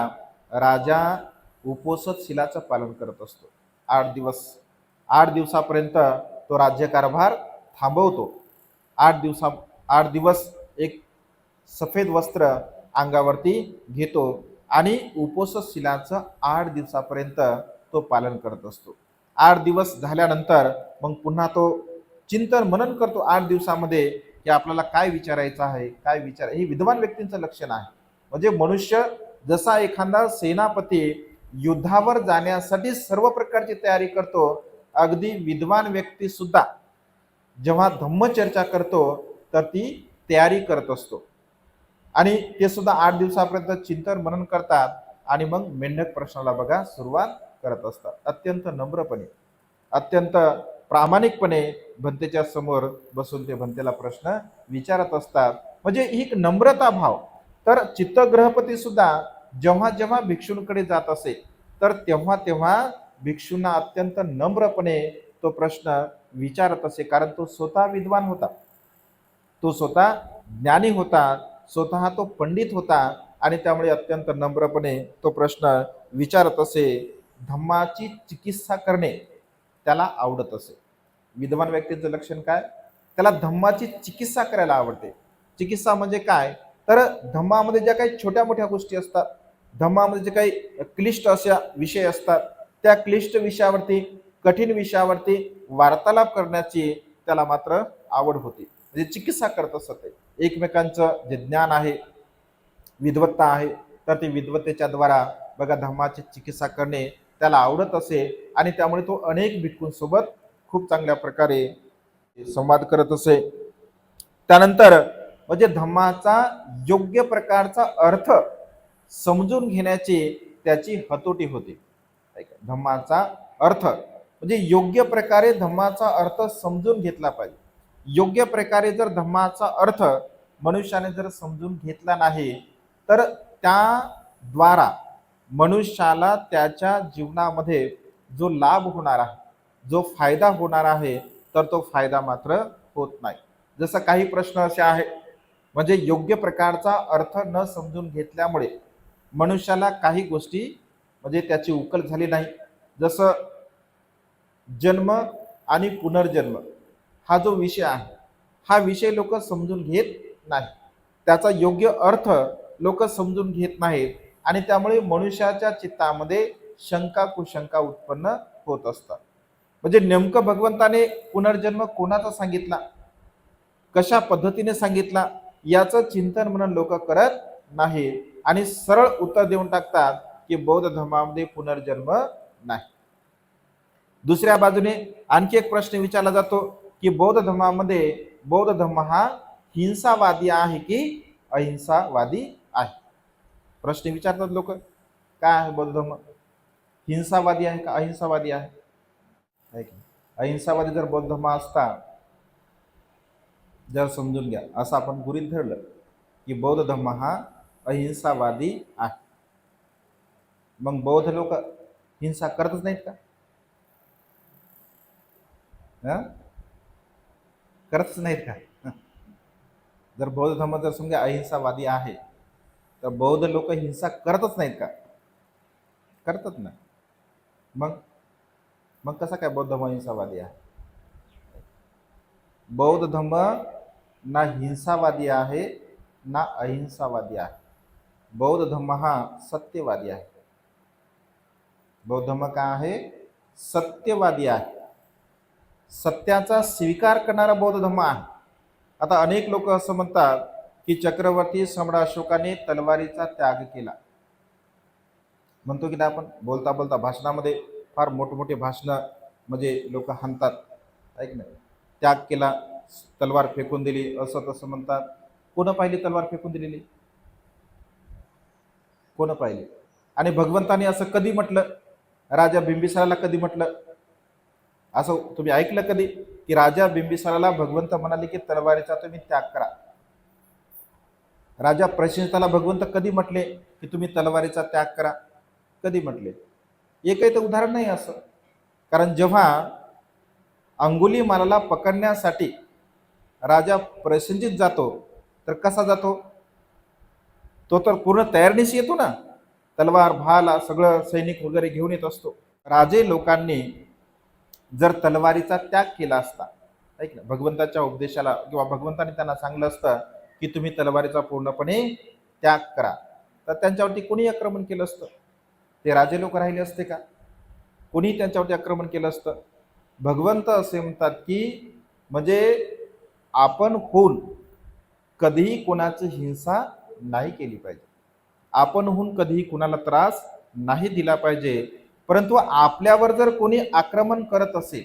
राजा उपोषित शिलाचं पालन करत असतो. 8 दिवसापर्यंत तो राज्यकारभार थांबवतो. 8 दिवस एक सफेद वस्त्र अंगावरती घेतो आणि उपोषित शिलाचं 8 दिवसापर्यंत तो पालन करत असतो. 8 दिवस झाल्यानंतर मग पुन्हा तो चिंतन मनन करतो 8 दिवसामध्ये की आपल्याला काय विचारायचं आहे, काय विचार. हे विद्वान व्यक्तींचं लक्षण आहे. म्हणजे मनुष्य जसा एखादा सेनापती युद्धावर जाण्यासाठी सर्व प्रकारची तयारी करतो, अगदी विद्वान व्यक्ती सुद्धा जेव्हा धम्मचर्चा करतो तर ती तयारी करत असतो. आणि ते सुद्धा 8 दिवसापर्यंत चिंतन मनन करतात आणि मग मेंढक प्रश्नाला बघा सुरुवात करत असतात. अत्यंत नम्रपणे, अत्यंत प्रामाणिकपणे भंतेच्या समोर बसून ते भंतेला प्रश्न विचारत असतात. म्हणजे ही एक नम्रता भाव. तर चित्तग्रहपती सुद्धा जेव्हा जेव्हा भिक्षूंकडे जात असे तर तेव्हा तेव्हा भिक्षूंना अत्यंत नम्रपणे तो प्रश्न विचारत असे, कारण तो स्वतः विद्वान होता, तो स्वतः ज्ञानी होता, स्वतः तो पंडित होता आणि त्यामुळे अत्यंत नम्रपणे तो प्रश्न विचारत असे, धम्माची चिकित्सा करणे त्याला आवडत असे. विद्वान व्यक्तीचं लक्षण काय? त्याला धम्माची चिकित्सा करायला आवडते. चिकित्सा म्हणजे काय? तर धम्मामध्ये ज्या काही छोट्या मोठ्या गोष्टी असतात, धम्मामध्ये जे काही क्लिष्ट अशा विषय असतात, त्या क्लिष्ट विषयावरती, कठीण विषयावरती वार्तालाप करण्याची त्याला मात्र आवड होती. म्हणजे चिकित्सा करत असत. एकमेकांचं जे ज्ञान आहे, विद्वत्ता आहे, तर ती विद्वत्तेच्या द्वारा बघा धम्माची चिकित्सा करणे त्याला आवडत असे आणि त्यामुळे तो अनेक भिक्खूंसोबत खूप चांगल्या प्रकारे संवाद करत असे. त्यानंतर म्हणजे धम्माचा योग्य प्रकारचा अर्थ समजून घेण्याची त्याची हतोटी होती. धम्माचा अर्थ म्हणजे योग्य प्रकारे धम्माचा अर्थ समजून घेतला पाहिजे. योग्य प्रकारे जर धम्माचा अर्थ मनुष्याने जर समजून घेतला नाही तर त्याद्वारा मनुष्याला त्याच्या जीवनामध्ये जो लाभ होणार आहे, जो फायदा होणार आहे, तर तो फायदा मात्र होत नाही. जसं काही प्रश्न असे आहेत म्हणजे योग्य प्रकारचा अर्थ न समजून घेतल्यामुळे मनुष्याला काही गोष्टी म्हणजे त्याची उकल झाली नाही. जसं जन्म आणि पुनर्जन्म हा जो विषय आहे, हा विषय लोक समजून घेत नाही, त्याचा योग्य अर्थ लोक समजून घेत नाहीत आणि त्यामुळे मनुष्याच्या चित्तामध्ये शंका कुशंका उत्पन्न होत असतात. म्हणजे नेमकं भगवंताने पुनर्जन्म कोणाचा सांगितला, कशा पद्धतीने सांगितला, याचं चिंतन म्हणून लोक करत नाही आणि सरळ उत्तर देऊन टाकतात की बौद्ध धर्मामध्ये पुनर्जन्म नाही. दुसऱ्या बाजूने आणखी एक प्रश्न विचारला जातो की बौद्ध धर्म हा हिंसावादी आहे की अहिंसावादी आहे. प्रश्न विचारतात लोक, काय आहे बौद्ध धर्म, हिंसावादी आहे का अहिंसावादी आहे? अहिंसावादी जर बौद्ध धर्म असता, जर समजून घ्या असं आपण गृहीत धरलं की बौद्ध धर्म हा अहिंसावादी आहे, मग बौद्ध लोक हिंसा करतच नाहीत का? करतच नाहीत का? जर बौद्ध धर्म जर समजा अहिंसावादी आहे तर बौद्ध लोक हिंसा करतच नाहीत का? करतच नाही. मग कसा काय बौद्ध धर्म अहिंसावादी आहे? बौद्ध धर्म ना हिंसावादी आहे ना अहिंसावादी आहे. बौद्ध धर्म हा सत्यवादी आहे. बौद्ध धर्म काय आहे? सत्यवादी आहे. सत्याचा स्वीकार करणारा बौद्ध धर्म आहे. आता अनेक लोक असं म्हणतात की चक्रवर्ती सम्राट अशोकाने तलवारीचा त्याग केला. म्हणतो की नाही आपण, बोलता बोलता भाषणामध्ये फार मोठमोठे भाषण म्हणजे लोक हाणतात, ऐक नाही, त्याग केला, तलवार फेकून दिली, असं तसं म्हणतात. कोण पाहिली तलवार फेकून दिलेली? कोण पाहिली? आणि भगवंताने असं कधी म्हटलं? राजा बिंबिसाराला कधी म्हटलं? असं तुम्ही ऐकलं कधी की राजा बिंबिसाराला भगवंत म्हणाले की तलवारीचा तुम्ही त्याग करा? राजा प्रशिंस्ताला भगवंत कधी म्हटले की तुम्ही तलवारीचा त्याग करा? कधी म्हटले? एकही तर उदाहरण नाही असं. कारण जेव्हा अंगुलीमालाला पकडण्यासाठी राजा प्रसेंजित जातो तर कसा जातो? तो तर पूर्ण तयारीनेच येतो ना, तलवार भाला सगळं सैनिक वगैरे घेऊन येत असतो. राजे लोकांनी जर तलवारीचा त्याग केला असता, ऐक ना, भगवंताच्या उपदेशाला किंवा भगवंताने त्यांना सांगलं असतं की तुम्ही तलवारीचा पूर्णपणे त्याग करा, तर त्यांच्यावरती कोणी आक्रमण केलं असतं? ते राजे लोक राहिले असते का? कोणी त्यांच्यावरती आक्रमण केलं असतं? भगवंत असे म्हणतात की म्हणजे आपण होऊन कधीही कोणाची हिंसा नाही केली पाहिजे, आपण होऊन कधीही कुणाला त्रास नाही दिला पाहिजे. परंतु आपल्यावर जर कोणी आक्रमण करत असेल,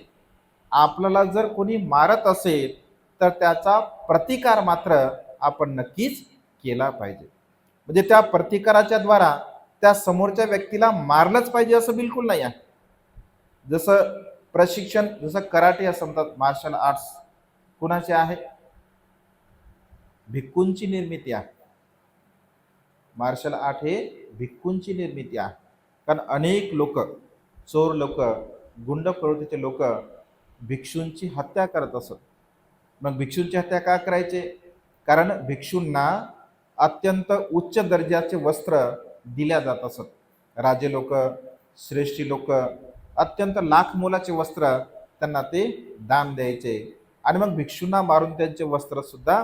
आपल्याला जर कोणी मारत असेल, तर त्याचा प्रतिकार मात्र आपण नक्कीच केला पाहिजे. म्हणजे त्या प्रतिकाराच्या द्वारा त्या समोरच्या व्यक्तीला मारलंच पाहिजे असं बिलकुल नाही आहे. जसं प्रशिक्षण, जसं कराटे असं म्हणतात, मार्शल आर्ट्स कुणाचे आहे? भिक्खूंची निर्मिती आहे. मार्शल आर्ट हे भिक्खूंची निर्मिती आहे. कारण अनेक लोक, चोर लोक, गुंड प्रवृत्तीचे लोक भिक्षूंची हत्या करत असत. मग भिक्षूंची हत्या का करायचे? कारण भिक्षूंना अत्यंत उच्च दर्जाचे वस्त्र दिल्या जात असत. राजे लोक, श्रेष्ठी लोक अत्यंत लाख मोलाचे वस्त्र त्यांना ते दान द्यायचे. आणि मग भिक्षूंना मारून त्यांचे वस्त्र सुद्धा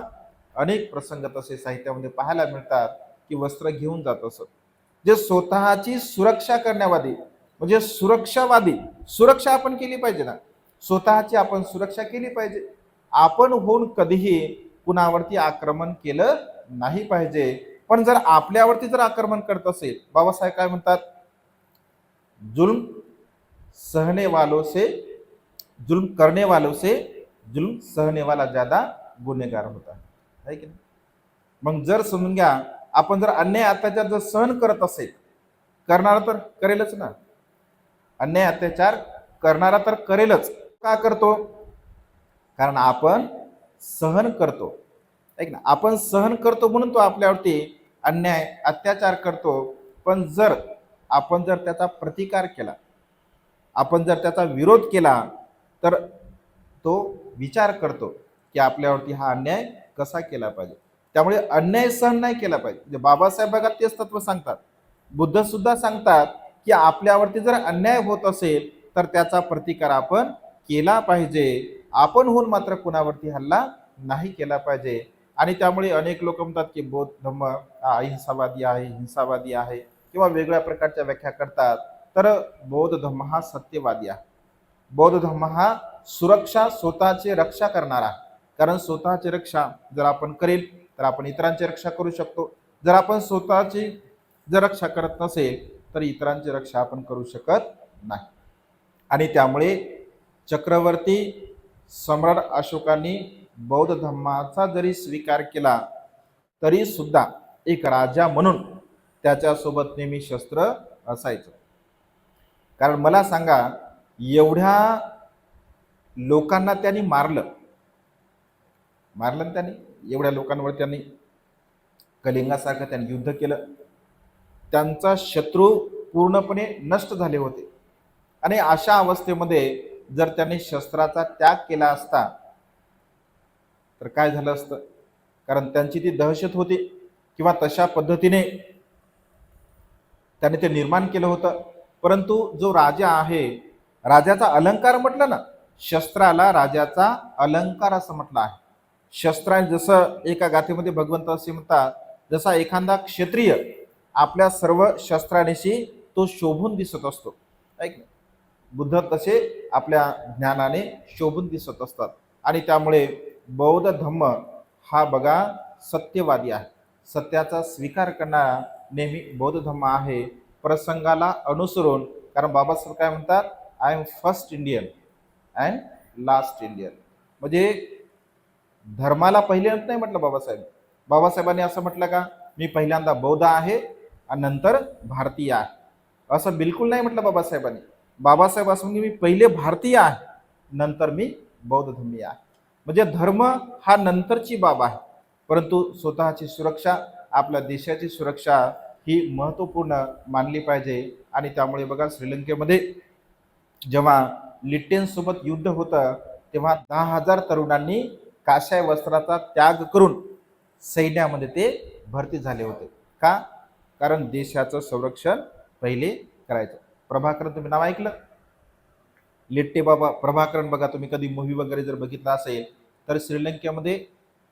अनेक प्रसंग तसे साहित्यामध्ये पाहायला मिळतात की वस्त्र घेऊन जात असत. जे स्वतःची सुरक्षा करण्यावादी म्हणजे सुरक्षावादी, सुरक्षा आपण केली पाहिजे ना, स्वतःची आपण सुरक्षा केली पाहिजे. आपण होऊन कधीही कुणावरती आक्रमण केलं नाही पाहिजे. पण जर आपल्यावरती जर आक्रमण करत असेल, बाबासाहेब काय म्हणतात, जुल्म सहने वालों से जुल्म करने वालों से जुल्म सहने वाला ज्यादा गुन्हेगार होता है की नाही. मग जर समजून घ्या, आपण जर अन्याय अत्याचार जर सहन करत असेल, करणारा तर करेलच ना, अन्याय अत्याचार करणारा तर करेलच. का करतो? कारण आपण सहन करतो, ऐक ना, आपण सहन करतो म्हणून तो आपल्यावरती अन्याय अत्याचार करतो. पण जर आपण जर त्याचा प्रतिकार केला, आपण जर त्याचा विरोध केला, तर तो विचार करतो की आपल्यावरती हा अन्याय कसा केला पाहिजे. त्यामुळे अन्याय सहन नाही केला पाहिजे. म्हणजे बाबासाहेब बघा तेच तत्व सांगतात, बुद्ध सुद्धा सांगतात की आपल्यावरती जर अन्याय होत असेल तर त्याचा प्रतिकार आपण केला पाहिजे. आपण होऊन मात्र कुणावरती हल्ला नाही केला पाहिजे. आणि त्यामुळे अनेक लोक म्हणतात की बौद्ध धर्म अहिंसावादी आहे, हिंसावादी आहे किंवा वेगळ्या प्रकारच्या व्याख्या करतात. तर बौद्ध धर्म हा सत्यवादी आहे. बौद्ध धर्म हा सुरक्षा, स्वतःची रक्षा करणारा. कारण स्वतःची रक्षा जर आपण करेल तर आपण इतरांची रक्षा करू शकतो. जर आपण स्वतःची जर रक्षा करत नसेल तर इतरांची रक्षा आपण करू शकत नाही. आणि त्यामुळे चक्रवर्ती सम्राट अशोकांनी बौद्ध धर्माचा जरी स्वीकार केला तरी सुद्धा एक राजा म्हणून त्याच्यासोबत नेहमी शस्त्र असायचं. कारण मला सांगा, एवढ्या लोकांना त्यांनी मारलं ना, त्यांनी एवढ्या लोकांवर त्यांनी कलिंगासारखं त्यांनी युद्ध केलं. त्यांचा शत्रू पूर्णपणे नष्ट झाले होते. आणि अशा अवस्थेमध्ये जर त्यांनी शस्त्राचा त्याग केला असता तर काय झालं असतं? कारण त्यांची ती दहशत होती किंवा तशा पद्धतीने त्याने ते निर्माण केलं होतं. परंतु जो राजा आहे, राजाचा अलंकार म्हटलं ना, शस्त्राला राजाचा अलंकार असं म्हटलं आहे. शस्त्र जसं एका गाथेमध्ये भगवंत असे म्हणतात, जसा एखादा क्षत्रिय आपल्या सर्व शस्त्रांशी तो शोभून दिसत असतो, ऐक ना, बुद्ध तसे आपल्या ज्ञानाने शोभून दिसत असतात. आणि त्यामुळे बौद्ध धम्म हा बघा सत्यवादी आहे, सत्याचा स्वीकार करणारा नेहमी बौद्ध धम्म आहे, प्रसंगाला अनुसरून. कारण बाबासाहेब काय म्हणतात, I am first Indian and last Indian. म्हणजे धर्माला पहिले नाही म्हटलं बाबासाहेब. बाबासाहेबांनी असं म्हटलं का, मी पहिल्यांदा बौद्ध आहे आणि नंतर भारतीय आहे? असं बिलकुल नाही म्हटलं बाबासाहेबांनी. बाबासाहेब असं म्हणजे मी पहिले भारतीय आहे, नंतर मी बौद्ध धर्मीय आहे. म्हणजे धर्म हा नंतरची बाब आहे, परंतु स्वतःची सुरक्षा, आपल्या देशाची सुरक्षा ही महत्त्वपूर्ण मानली पाहिजे. आणि त्यामुळे बघा, श्रीलंकेमध्ये जेव्हा लिट्टेनसोबत युद्ध होतं तेव्हा 10,000 तरुणांनी काशाय वस्त्राचा त्याग करून सैन्यामध्ये ते भरती झाले होते. का? कारण देशाचं संरक्षण पहिले करायचं. प्रभाकरन तुम्ही नाव ऐकलं? लिट्टे बाबा प्रभाकरन बघा, तुम्ही कधी मूव्ही वगैरे जर बघितला असेल तर श्रीलंकेमध्ये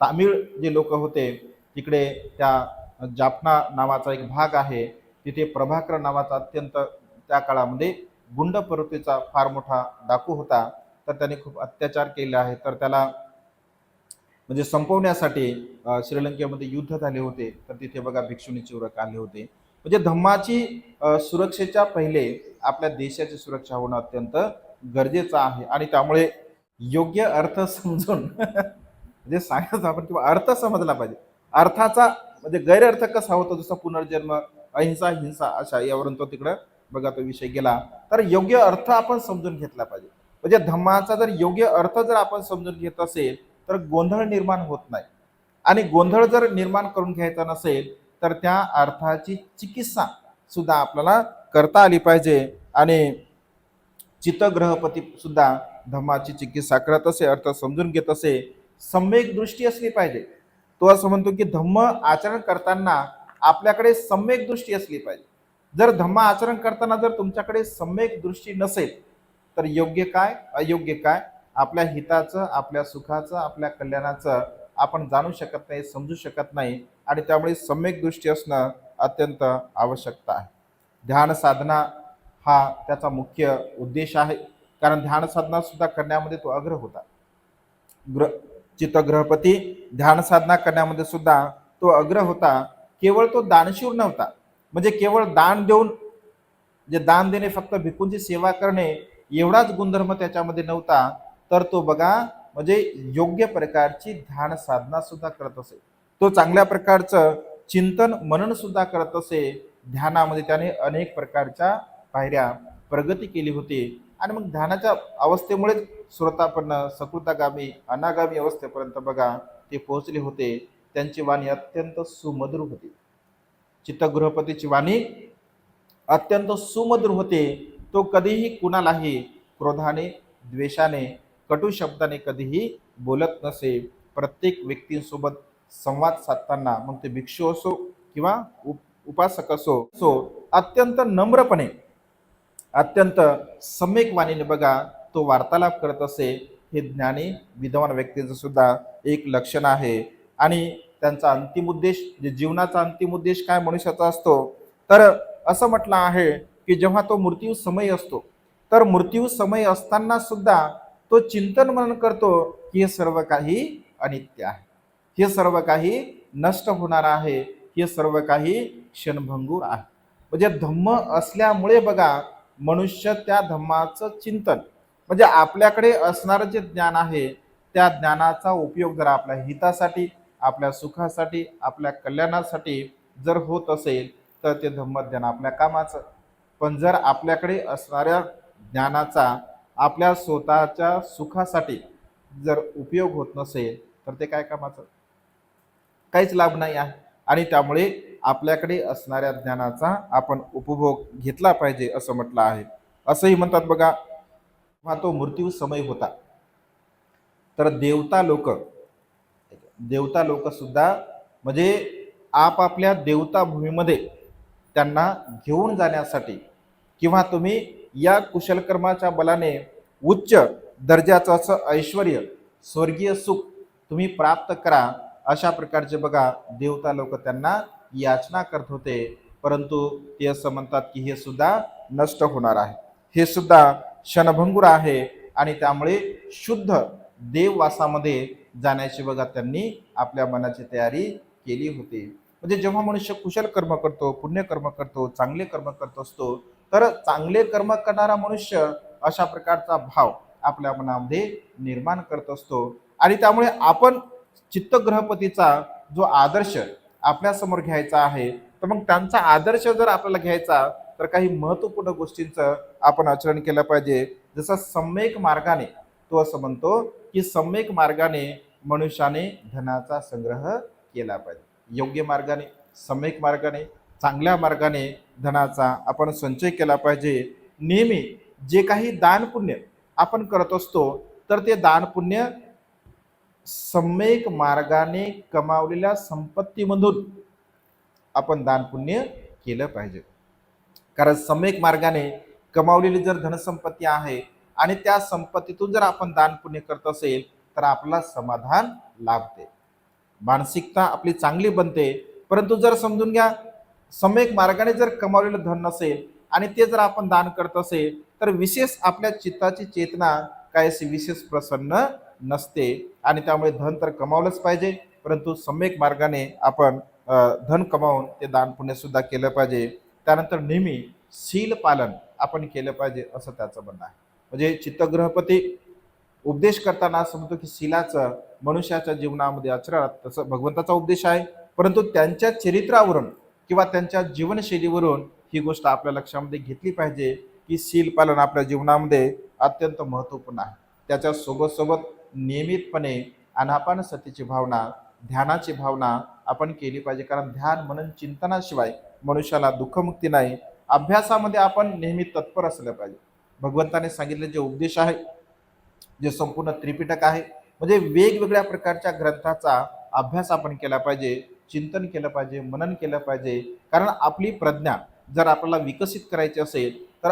तामिळ जे लोक होते तिकडे त्या जाफना नावाचा एक भाग आहे, तिथे प्रभाकरन नावाचा अत्यंत त्या काळामध्ये गुंड प्रवृत्तीचा फार मोठा डाकू होता. तर त्याने खूप अत्याचार केले आहे. तर त्याला म्हणजे संपवण्यासाठी श्रीलंकेमध्ये युद्ध झाले होते. तर तिथे बघा भिक्षुनीचे उरक आले होते. म्हणजे धम्माची सुरक्षेच्या पहिले आपल्या देशाची सुरक्षा होणं अत्यंत गरजेचं आहे. आणि त्यामुळे योग्य अर्थ समजून म्हणजे सांगायचं आपण किंवा अर्थ समजला पाहिजे. अर्थाचा म्हणजे गैरअर्थ कसा होतो, जसं पुनर्जन्म, अहिंसा, हिंसा, अशा यावरून तो तिकडं बघा तो विषय गेला. तर योग्य अर्थ आपण समजून घेतला पाहिजे. म्हणजे धम्माचा जर योग्य अर्थ जर आपण समजून घेत असेल तर गोंधळ निर्माण होत नाही. आणि गोंधळ जर निर्माण करून घ्यायचा नसेल तर त्या अर्थाची चिकित्सा सुद्धा आपल्याला करता आली पाहिजे. आणि चित्तग्रहपती सुद्धा धम्माची चिकित्सा करत असे, अर्थ समजून घेत असे, सम्यक दृष्टी असली पाहिजे. तो असं म्हणतो की धम्म आचरण करताना आपल्याकडे सम्यक दृष्टी असली पाहिजे. जर धम्म आचरण करताना जर तुमच्याकडे सम्यक दृष्टी नसेल तर योग्य काय अयोग्य काय, आपल्या हिताचं, आपल्या सुखाचं, आपल्या कल्याणाचं आपण जाणू शकत नाही, समजू शकत नाही. आणि त्यामुळे सम्यक दृष्टी असणं अत्यंत आवश्यकता आहे. ध्यान साधना हा त्याचा मुख्य उद्देश आहे. कारण ध्यान साधना सुद्धा करण्यामध्ये तो अग्र होता. ग्रह चित्तग्रहपती ध्यान साधना करण्यामध्ये सुद्धा तो अग्र होता. केवळ तो दानशूर नव्हता, म्हणजे केवळ दान देऊन, जे दान देणे, फक्त भिक्खूंची सेवा करणे एवढाच गुणधर्म त्याच्यामध्ये नव्हता, तर तो बघा म्हणजे योग्य प्रकारची ध्यान साधना सुद्धा करत असे. तो चांगल्या प्रकारचं चिंतन मनन सुद्धा करत असे. ध्यानामध्ये त्याने अनेक प्रकारच्या पायऱ्या प्रगती केली होती. आणि मग ध्यानाच्या अवस्थेमुळेच श्रोतापन्न, सकृतागामी, अनागामी अवस्थेपर्यंत बघा ते पोहोचले होते. त्यांची वाणी अत्यंत सुमधुर होती. चित्तगृहपतीची वाणी अत्यंत सुमधुर होते. तो कधीही कुणालाही क्रोधाने, द्वेषाने, कटू शब्दाने कधीही बोलत नसे. प्रत्येक व्यक्तींसोबत संवाद साधताना, मग ते भिक्षू असो किंवा उपासक असो, अत्यंत नम्रपणे, अत्यंत सम्यक वाणीने बघा तो वार्तालाप करत असे. हे ज्ञानी विद्वान व्यक्तीचं सुद्धा एक लक्षण आहे. आणि त्यांचा अंतिम उद्देश, जे जीवनाचा अंतिम उद्देश काय मनुष्याचा असतो, तर असं म्हटलं आहे की जेव्हा तो मृत्यू समय असतो, तर मृत्यू समय असताना सुद्धा तो चिंतन मनन करतो की हे सर्व काही अनित्य आहे, हे सर्व काही नष्ट होणार आहे, हे सर्व काही क्षणभंगूर आहे. म्हणजे धम्म असल्यामुळे बघा मनुष्य त्या धम्माचं चिंतन, म्हणजे आपल्याकडे असणारं जे ज्ञान आहे त्या ज्ञानाचा उपयोग जर आपल्या हितासाठी, आपल्या सुखासाठी, आपल्या कल्याणासाठी जर होत असेल तर ते धम्मज्ञान आपल्या कामाचं. पण जर आपल्याकडे असणाऱ्या ज्ञानाचा आपल्या स्वतःच्या सुखासाठी जर उपयोग होत नसेल तर ते काय कामाचं, काहीच लाभ नाही आहे. आणि त्यामुळे आपल्याकडे असणाऱ्या ज्ञानाचा आपण उपभोग घेतला पाहिजे असं म्हटलं आहे. असंही म्हणतात बघा, हा तो मृत्यू समय होता, तर देवता लोक सुद्धा म्हणजे आपापल्या देवता भूमीमध्ये त्यांना घेऊन जाण्यासाठी, किंवा तुम्ही या कुशलकर्माच्या बलाने उच्च दर्जाचं असं ऐश्वर, स्वर्गीय सुख तुम्ही प्राप्त करा, अशा प्रकारचे बघा देवता लोक त्यांना याचना करत होते. परंतु ते असं म्हणतात की हे सुद्धा नष्ट होणार आहे, हे सुद्धा क्षणभंगूर आहे. आणि त्यामुळे शुद्ध देववासामध्ये जाण्याची बघा त्यांनी आपल्या मनाची तयारी केली होती. म्हणजे जेव्हा मनुष्य कुशल कर्म करतो, पुण्यकर्म करतो, चांगले कर्म करत असतो, तर चांगले कर्म करणारा मनुष्य अशा प्रकारचा भाव आपल्या मनामध्ये निर्माण करत असतो. आणि त्यामुळे आपण चित्तग्रहपतीचा जो आदर्श आपल्यासमोर घ्यायचा आहे, तर मग त्यांचा आदर्श जर आपल्याला घ्यायचा तर काही महत्त्वपूर्ण गोष्टींचं आपण आचरण केलं पाहिजे. जसं सम्यक मार्गाने, तो असं म्हणतो की सम्यक मार्गाने मनुष्याने धनाचा संग्रह केला पाहिजे. योग्य मार्गाने, सम्यक मार्गाने, चांगल्या मार्गाने धनाचा आपण संचय केला पाहिजे. नेहमी जे काही दान पुण्य आपण करत असतो तर ते दान पुण्य सम्यक मार्गाने कमावलेल्या संपत्तीमधून आपण दान पुण्य केलं पाहिजे. कारण सम्यक मार्गाने कमावलेली जर धनसंपत्ती आहे आणि त्या संपत्तीतून जर आपण दान पुण्य करत असेल तर आपला समाधान लाभते, मानसिकता आपली चांगली बनते. परंतु जर समजून घ्या, सम्यक मार्गाने जर कमावलेलं धन नसेल आणि ते जर आपण दान करत असेल तर विशेष आपल्या चित्ताची चेतना काय अशी विशेष प्रसन्न नसते. आणि त्यामुळे धन तर कमावलंच पाहिजे, परंतु सम्यक मार्गाने आपण धन कमावून ते दान पुण्य सुद्धा केलं पाहिजे. त्यानंतर नेहमी शील पालन आपण केलं पाहिजे असं त्याचं म्हणणं आहे. म्हणजे चित्तग्रहपती उपदेश करताना असं म्हणतो की शीलाचं मनुष्याच्या जीवनामध्ये आचरणात, तसं भगवंताचा उपदेश आहे, परंतु त्यांच्या चरित्रावरून किंवा त्यांच्या जीवनशैलीवरून ही गोष्ट आपल्या लक्षामध्ये घेतली पाहिजे की शील पालन आपल्या जीवनामध्ये अत्यंत महत्त्वपूर्ण आहे. त्याच्या सोबत सोबत नियमितपणे आनापान सतीची भावना, ध्यानाची भावना आपण केली पाहिजे. कारण ध्यान मनन चिंतनाशिवाय मनुष्याला दुःखमुक्ती नाही. अभ्यासामध्ये आपण नेहमी तत्पर असलं पाहिजे. भगवंताने सांगितले जे उपदेश आहे, जे संपूर्ण त्रिपिटक आहे, म्हणजे वेगवेगळ्या प्रकारच्या ग्रंथाचा अभ्यास आपण केला पाहिजे, चिंतन केलं पाहिजे, मनन केलं पाहिजे. कारण आपली प्रज्ञा जर आपल्याला विकसित करायचे असेल तर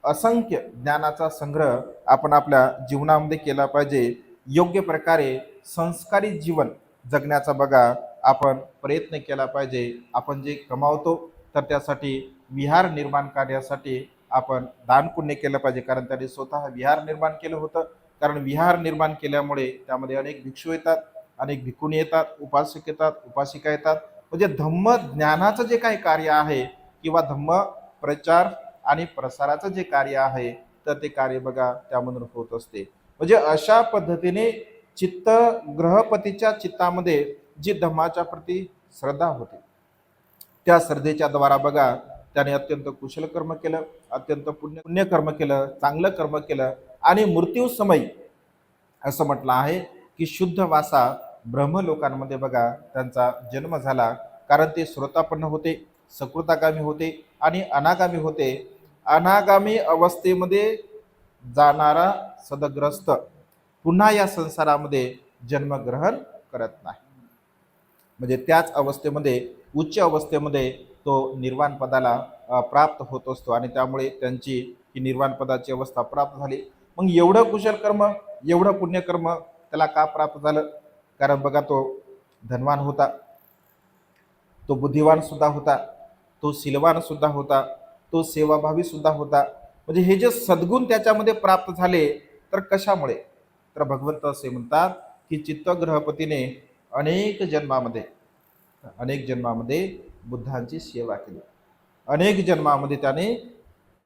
असंख्य ज्ञानाचा संग्रह आपण आपल्या जीवनामध्ये केला पाहिजे. योग्य प्रकारे संस्कारी जीवन जगण्याचा बघा आपण प्रयत्न केला पाहिजे. आपण जे कमावतो तर त्यासाठी विहार निर्माण कार्यासाठी आपण दान पुण्य केलं पाहिजे, कारण त्यांनी स्वतः विहार निर्माण केलं होतं. कारण विहार निर्माण केल्यामुळे त्यामध्ये अनेक भिक्षू येतात, अनेक भिकुणी येतात, उपासक येतात, उपासिका येतात. म्हणजे धम्म ज्ञानाचं जे काही कार्य आहे किंवा धम्म प्रचार आणि प्रसाराचं जे कार्य आहे तर ते कार्य बघा त्यामधून होत असते. म्हणजे अशा पद्धतीने चित्त ग्रहपतीच्या चित्तामध्ये जी धम्माच्या प्रती श्रद्धा होते त्या श्रद्धेच्या द्वारा बघा त्याने अत्यंत कुशल कर्म केलं, अत्यंत पुण्य कर्म केलं, चांगलं कर्म केलं आणि मृत्यू समय असं म्हटलं आहे की शुद्ध वासा ब्रह्मलोकांमध्ये बघा त्यांचा जन्म झाला. कारण ते श्रोतापन्न होते, सकृतागामी होते आणि अनागामी होते. अनागामी अवस्थेमध्ये जाणारा सदग्रस्त पुन्हा या संसारामध्ये जन्मग्रहण करत नाही. म्हणजे त्याच अवस्थेमध्ये उच्च अवस्थेमध्ये तो निर्वाण पदाला प्राप्त होत असतो आणि त्यामुळे त्यांची ही निर्वाण पदाची अवस्था प्राप्त झाली. मग एवढं कुशल कर्म, एवढं पुण्यकर्म त्याला का प्राप्त झालं? कारण बघा तो धनवान होता, तो बुद्धिवान सुद्धा होता, तो शीलवान सुद्धा होता, तो सेवाभावी सुद्धा होता. म्हणजे हे जे सद्गुण त्याच्यामध्ये प्राप्त झाले तर कशामुळे? तर भगवंत असे म्हणतात की चित्तग्रहपतीने अनेक जन्मामध्ये अनेक जन्मामध्ये बुद्धांची सेवा केली, अनेक जन्मामध्ये त्याने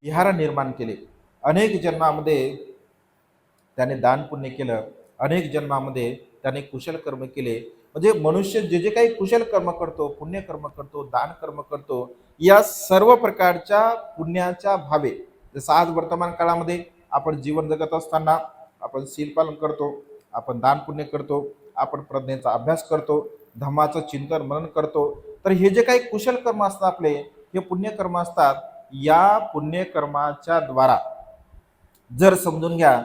विहार निर्माण केले, अनेक जन्मामध्ये त्याने दान पुण्य केलं, अनेक जन्मामध्ये त्याने कुशल कर्म केले. म्हणजे मनुष्य जे जे काही कुशल कर्म करतो, पुण्य कर्म करतो, दान कर्म करतो, या सर्व प्रकारच्या पुण्याच्या भावे जसं आज वर्तमान काळामध्ये आपण जीवन जगत असताना आपण शील पालन करतो, आपण दान पुण्य करतो, आपण प्रज्ञेचा अभ्यास करतो, धम्माचं चिंतन मनन करतो. तर हे जे काही कुशल कर्म असतात आपले हे पुण्यकर्म असतात. या पुण्यकर्माच्या द्वारा जर समजून घ्या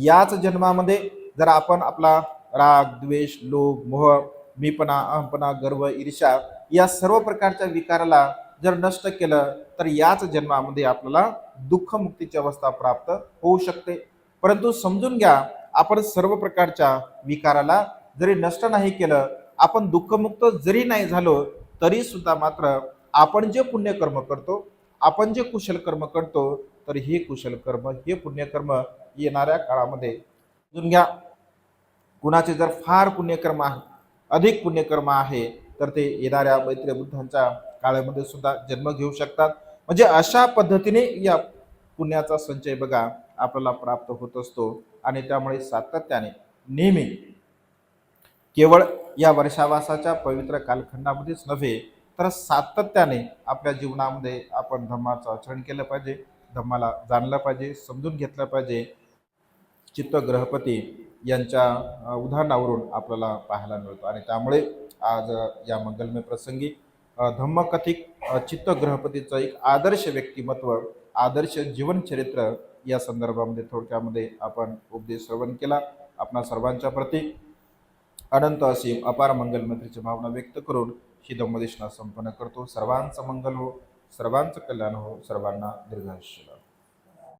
याच जन्मामध्ये जर आपण आपला राग, द्वेष, लोभ, मोह, मीपणा, अहंपणा, गर्व, ईर्ष्या या सर्व प्रकारच्या विकाराला जर नष्ट केलं तर याच जन्मामध्ये आपल्याला दुःखमुक्तीची अवस्था प्राप्त होऊ शकते. परंतु समजून घ्या आपण सर्व प्रकारच्या विकाराला जरी नष्ट नाही केलं, आपण दुःखमुक्त जरी नाही झालो तरी सुद्धा मात्र आपण जे पुण्यकर्म करतो, आपण जे कुशल कर्म करतो तर हे कुशल कर्म, हे पुण्यकर्म येणाऱ्या काळामध्ये समजून घ्या कुणाचे जर फार पुण्यकर्म आहे, अधिक पुण्यकर्म आहे तर ते येणाऱ्या मैत्रेय बुद्धांच्या काळामध्ये सुद्धा जन्म घेऊ शकतात. म्हणजे अशा पद्धतीने या पुण्याचा संचय बघा आपल्याला प्राप्त होत असतो आणि त्यामुळे सातत्याने नेहमी केवळ या वर्षावासाच्या पवित्र कालखंडामध्येच नव्हे तर सातत्याने आपल्या जीवनामध्ये आपण धम्माचं आचरण केलं पाहिजे, धम्माला जाणलं पाहिजे, समजून घेतलं पाहिजे. चित्तग्रहपती यांच्या उदाहरणावरून आपल्याला पाहायला मिळतो आणि त्यामुळे आज या मंगलमय प्रसंगी धम्मकथिक चित्तग्रहपतीचं एक आदर्श व्यक्तिमत्व, आदर्श जीवनचरित्र या संदर्भामध्ये थोडक्यामध्ये आपण उपदेश श्रवण केला. आपणा सर्वांच्या प्रती अनंत असीम अपार मंगलमैत्रीची भावना व्यक्त करून ही धम्मदेशना संपन्न करतो. सर्वांचं मंगल हो, सर्वांचं कल्याण हो, सर्वांना दीर्घायुष्य लाभो.